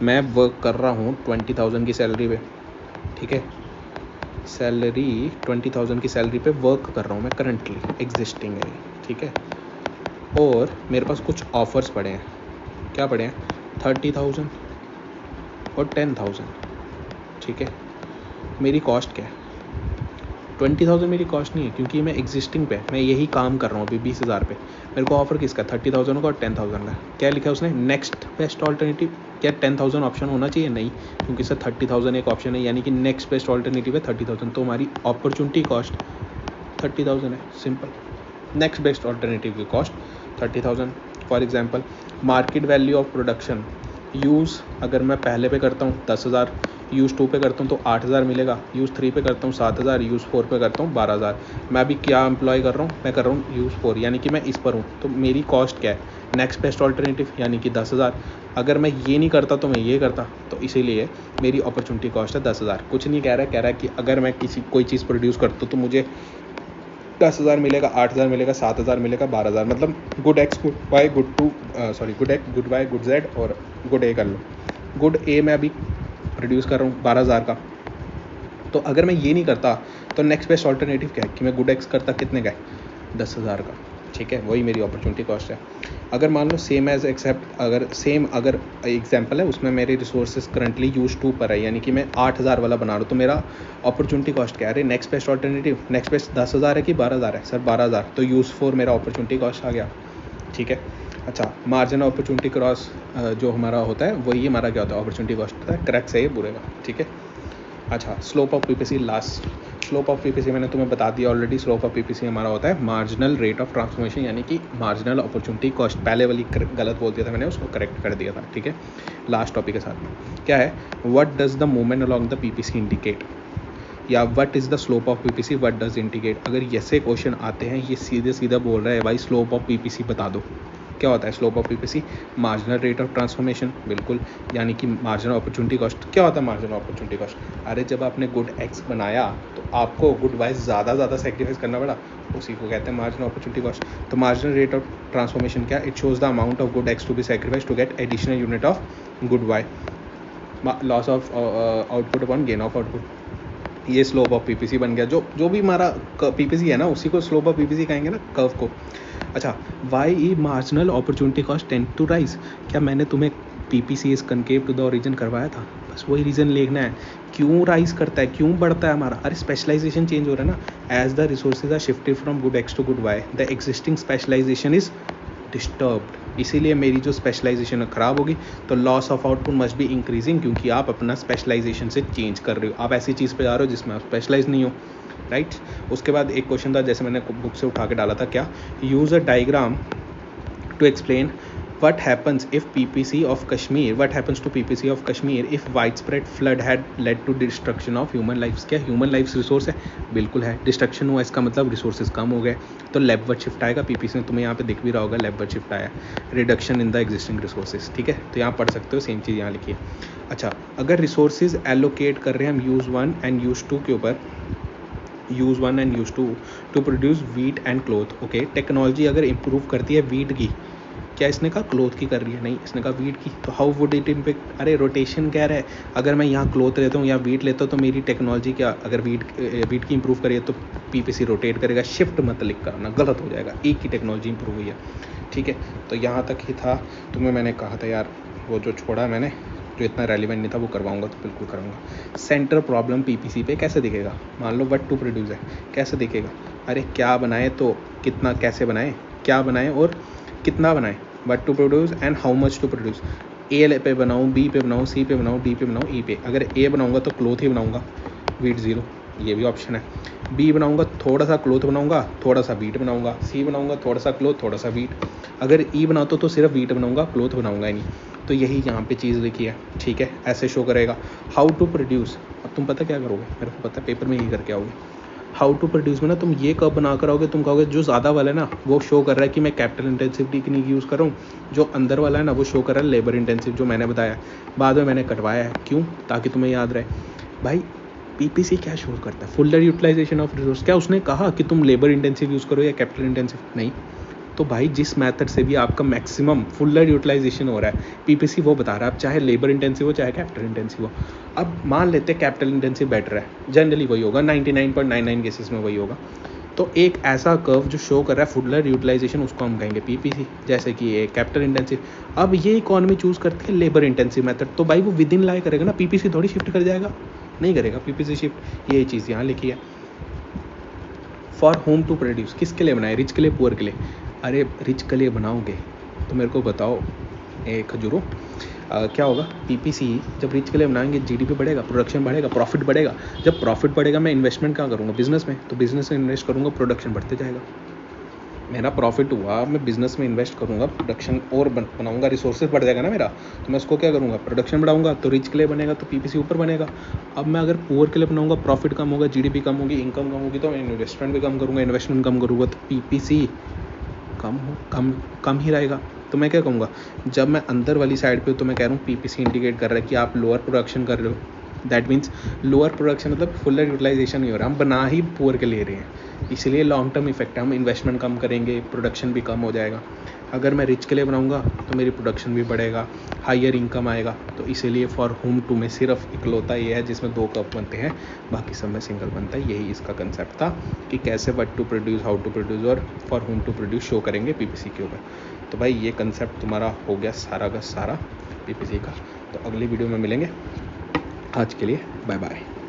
मैं वर्क कर रहा हूँ 20,000 की सैलरी पे, ठीक है, सैलरी 20,000 की सैलरी पे वर्क कर रहा हूँ मैं करंटली, एग्जिस्टिंग है, ठीक है। और मेरे पास कुछ ऑफर्स पड़े हैं। क्या पड़े हैं? 30,000 और 10,000, ठीक है। मेरी कॉस्ट क्या है? 20,000 मेरी कॉस्ट नहीं है, क्योंकि मैं एग्जिस्टिंग पे, मैं यही काम कर रहा हूँ अभी 20,000 पे। मेरे को ऑफर किसका? 30,000 का और 10,000 का। क्या लिखा है उसने? Next best alternative. क्या 10,000 ऑप्शन होना चाहिए? नहीं, क्योंकि सर 30,000 एक ऑप्शन है, यानी कि नेक्स्ट बेस्ट ऑल्टरनेटिव है 30,000। तो हमारी अपॉर्चुनिटी कॉस्ट 30,000 है, सिंपल। नेक्स्ट बेस्ट ऑल्टरनेटिव की cost 30,000। For example, market value of production use अगर मैं पहले पे करता हूँ 10,000, यूज़ 2 पे करता हूँ तो 8,000 मिलेगा, यूज़ 3 पे करता हूँ 7,000, यूज़ 4 पे करता हूँ 12,000। मैं अभी क्या एम्प्लॉय कर रहा हूँ, मैं कर रहा हूँ यूज़ 4, यानी कि मैं इस पर हूँ, तो मेरी कॉस्ट क्या है, नेक्स्ट बेस्ट ऑल्टरनेटिव यानी कि 10,000। अगर मैं ये नहीं करता तो मैं ये करता, तो इसीलिए मेरी अपॉर्चुनिटी कॉस्ट है 10,000। कुछ नहीं कह रहा है कि अगर मैं कोई चीज़ प्रोड्यूस करता हूँ तो मुझे 10,000 मिलेगा, 8,000 मिलेगा, 7,000 मिलेगा, 12,000, मतलब good X good Y good two good X good Y good Z और गुड ए कर लो। गुड ए मैं अभी प्रोड्यूस कर रहा हूँ 12,000 का, तो अगर मैं ये नहीं करता तो नेक्स्ट बेस्ट ऑल्टरनेटिव क्या है कि मैं गुड एक्स करता कितने का है, 10,000 का। ठीक है, वही मेरी अपॉर्चुनिटी कॉस्ट है। अगर मान लो सेम एज एक्सेप्ट अगर एग्जांपल है उसमें मेरे रिसोर्सेज करंटली यूज 2 पर है, यानी कि मैं 8,000 वाला बना रहा हूँ, तो मेरा अपॉर्चुनिटी कॉस्ट क्या है, next best alternative, next best 10,000 है कि 12,000 है, सर 12,000, तो यूज 4 मेरा अपॉर्चुनिटी कॉस्ट आ गया। ठीक है, अच्छा, मार्जिन अपॉर्चुनिटी क्रॉस जो हमारा होता है वही हमारा क्या होता है, अपॉर्चुनिटी कॉस्ट होता है, करेक्ट सही है पूरे का। ठीक है, अच्छा, slope of PPC last, slope of PPC मैंने तुम्हें बता दिया ऑलरेडी। स्लोप ऑफ पीपीसी हमारा होता है मार्जिनल रेट ऑफ ट्रांसफॉर्मेशन, यानी कि मार्जिनल अपॉर्चुनिटी कॉस्ट। पहले वाली गलत बोल दिया था मैंने, उसको करेक्ट कर दिया था। ठीक है, लास्ट टॉपिक के साथ में क्या है, what does the movement along the PPC indicate, या what is the slope of PPC, what does indicate. अगर ऐसे क्वेश्चन आते हैं, ये सीधे सीधा बोल रहा है भाई स्लोप ऑफ पीपीसी बता दो। क्या होता है slope of PPC, marginal rate of transformation, बिल्कुल, यानी कि मार्जिनल अपॉर्चुनिटी कॉस्ट। क्या होता है मार्जिनल अपॉर्चुनिटी कॉस्ट, अरे जब आपने गुड एक्स बनाया तो आपको गुड वाई ज़्यादा सेक्रीफाइस करना पड़ा, उसी को कहते हैं मार्जिनल अपॉर्चुनिटी कॉस्ट। तो मार्जिनल रेट ऑफ ट्रांसफॉर्मेशन क्या, it shows the amount of good X to be sacrifice to get additional unit of good Y, loss of output upon gain of output. ये स्लोप ऑफ पीपीसी बन गया। जो भी हमारा पीपीसी है ना, उसी को स्लोप ऑफ पीपीसी कहेंगे ना, कर्व को। अच्छा, why marginal opportunity cost tend to rise, क्या मैंने तुम्हें PPC is concave to the origin करवाया था, बस वही रीज़न लिखना है, क्यों राइज करता है, क्यों बढ़ता है हमारा, अरे स्पेशलाइजेशन चेंज हो रहा है ना, as the resources are shifted from good X to good Y the existing specialisation is disturbed, इसीलिए मेरी जो स्पेशलाइजेशन ख़राब होगी, तो loss of output must be increasing, क्योंकि आप अपना स्पेशलाइजेशन से चेंज कर रहे हो, आप ऐसी चीज़ पे जा रहे हो जिसमें आप स्पेशलाइज नहीं हो, राइट। उसके बाद एक क्वेश्चन था, जैसे मैंने बुक से उठा के डाला था, क्या, use a diagram to explain what happens if PPC of Kashmir, what happens to PPC of Kashmir if widespread flood had led to destruction of human lives। क्या human lives रिसोर्स है, बिल्कुल है, डिस्ट्रक्शन हुआ इसका मतलब रिसोर्सेज कम हो गए, तो लेफ्टवर्ड शिफ्ट आएगा, पीपीसी में तुम्हें यहाँ पे दिख भी रहा होगा लेफ्टवर्ड शिफ्ट आया, reduction in the existing resources. ठीक है, तो यहाँ पढ़ सकते हो, सेम चीज़ यहाँ लिखिए। अच्छा, अगर रिसोर्सेज एलोकेट कर रहे हैं हम यूज़ 1 एंड यूज़ 2 के ऊपर, use 1 and use 2 to produce wheat and cloth, okay, technology अगर इम्प्रूव करती है वीट की, क्या इसने कहा क्लोथ की कर रही है, नहीं, इसने कहा वीट की, तो हाउ वुड इट इम्पैक्ट, अरे रोटेशन कह रहा है, अगर मैं यहाँ क्लोथ लेता हूँ या वीट लेता हूँ तो मेरी टेक्नोलॉजी क्या, अगर वीट की इंप्रूव करिए तो पीपीसी रोटेट करेगा, शिफ्ट मत लिख करना, गलत हो जाएगा, एक की टेक्नोलॉजी इंप्रूव हुई है। ठीक है, तो यहाँ तक ही था, तुम्हें मैंने कहा था यार, वो जो छोड़ा मैंने जो इतना रेलिवेंट नहीं था वो करवाऊंगा, तो बिल्कुल करूँगा। सेंटर प्रॉब्लम पीपीसी पे कैसे दिखेगा, मान लो व्हाट टू प्रोड्यूस है, कैसे दिखेगा, अरे क्या बनाए तो कितना, कैसे बनाए, क्या बनाए और कितना बनाए, what to produce and how much to produce, A पे बनाऊँ, बी पे बनाऊँ, सी पे बनाऊँ, डी पे बनाऊँ, ई पे, अगर ए बनाऊँगा तो क्लोथ ही बनाऊँगा, वीट 0, ये भी ऑप्शन है। बी बनाऊँगा थोड़ा सा क्लोथ बनाऊँगा, थोड़ा सा वीट बनाऊँगा, सी बनाऊँगा थोड़ा सा क्लोथ, थोड़ा सा वीट, अगर ई बनाता तो सिर्फ वीट बनाऊँगा, क्लोथ बनाऊँगा ही नहीं, तो यही यहाँ पे चीज़ लिखी है। ठीक है, ऐसे शो करेगा। हाउ टू प्रोड्यूस, अब तुम पता क्या करोगे, मेरे को पता है पेपर में यही करके आओगे। हाउ टू प्रोड्यूस में ना तुम ये कब बना कर आओगे, तुम कहोगे जो ज़्यादा वाला है ना वो शो कर रहा है कि मैं कैपिटल इंटेंसिव टेक्निक यूज़ कर रहा हूँ, जो अंदर वाला है ना वो शो कर रहा है लेबर इंटेंसिव, जो मैंने बताया, बाद में मैंने कटवाया है, क्यों, ताकि तुम्हें याद रहे। भाई पीपीसी क्या शो करता है, फुल यूटिलाइजेशन ऑफ रिसोर्स, क्या उसने कहा कि तुम लेबर इंटेंसिव यूज़ करो या कैपिटल इंटेंसिव, नहीं, तो भाई जिस मेथड से भी आपका मैक्सिमम फुल यूटिलाइजेशन हो रहा है, पीपीसी वो बता रहा है, अब चाहे लेबर इंटेंसिव हो चाहे कैपिटल इंटेंसिव हो। अब मान लेते हैं कैपिटल इंटेंसिव बेटर है, जनरली वही होगा, 99.99 केसेस में वही होगा, तो एक ऐसा कर्व जो शो कर रहा है फुल यूटिलाइजेशन, उसको हम कहेंगे पीपीसी, जैसे कि ये कैपिटल इंटेंसिव। अब ये इकॉनमी चूज़ करती है लेबर इंटेंसिव मेथड, तो भाई वो विद इन लाई करेगा ना, पीपीसी थोड़ी शिफ्ट कर जाएगा, नहीं करेगा पीपीसी शिफ्ट, ये चीज़ यहाँ लिखी है। फॉर होम टू प्रोड्यूस, किसके लिए बनाए, रिच के लिए, पुअर के लिए, अरे रिच के लिए बनाओगे तो मेरे को बताओ खजूरों, क्या होगा, पीपीसी जब रिच के लिए बनाएंगे जीडीपी बढ़ेगा, प्रोडक्शन बढ़ेगा, प्रॉफिट बढ़ेगा, जब प्रॉफिट बढ़ेगा मैं इन्वेस्टमेंट कहाँ करूँगा, बिजनेस में, तो बिजनेस में इन्वेस्ट करूँगा, प्रोडक्शन बढ़ते जाएगा, मेरा प्रॉफिट हुआ, मैं बिजनेस में इन्वेस्ट करूँगा, प्रोडक्शन और बनाऊँगा, रिसोर्सेज बढ़ जाएगा ना मेरा, तो मैं उसको क्या करूँगा, प्रोडक्शन बढ़ाऊँगा, तो रिच के लिए बनेगा, तो पीपीसी ऊपर बनेगा। अब मैं अगर पुअर के लिए बनाऊँगा, प्रॉफिट कम होगा, जीडीपी कम होगी, इनकम कम होगी, तो मैं इन्वेस्टमेंट भी कम करूँगा, इन्वेस्टमेंट कम करूँगा तो पीपीसी कम ही रहेगा। तो मैं क्या कहूँगा, जब मैं अंदर वाली साइड पे, तो मैं कह रहा हूँ पीपीसी इंडिकेट कर रहा है कि आप लोअर प्रोडक्शन कर रहे हो। दैट मीन्स लोअर प्रोडक्शन मतलब फुल यूटिलाइजेशन नहीं हो रहा, हम बना ही पुअर के ले रहे हैं, इसलिए लॉन्ग टर्म इफेक्ट है, हम इन्वेस्टमेंट कम करेंगे, प्रोडक्शन भी कम हो जाएगा। अगर मैं रिच के लिए बनाऊँगा तो मेरी प्रोडक्शन भी बढ़ेगा, हायर इनकम आएगा। तो इसीलिए फॉर होम टू में सिर्फ इकलौता ये है जिसमें 2 कप बनते हैं, बाकी सब में सिंगल बनता है। यही इसका कंसेप्ट था कि कैसे what to produce, how to produce और for whom to produce show करेंगे पीपीसी के ऊपर। तो भाई ये कंसेप्ट तुम्हारा हो गया सारा का सारा पीपीसी का। तो अगली वीडियो में मिलेंगे, आज के लिए बाय बाय।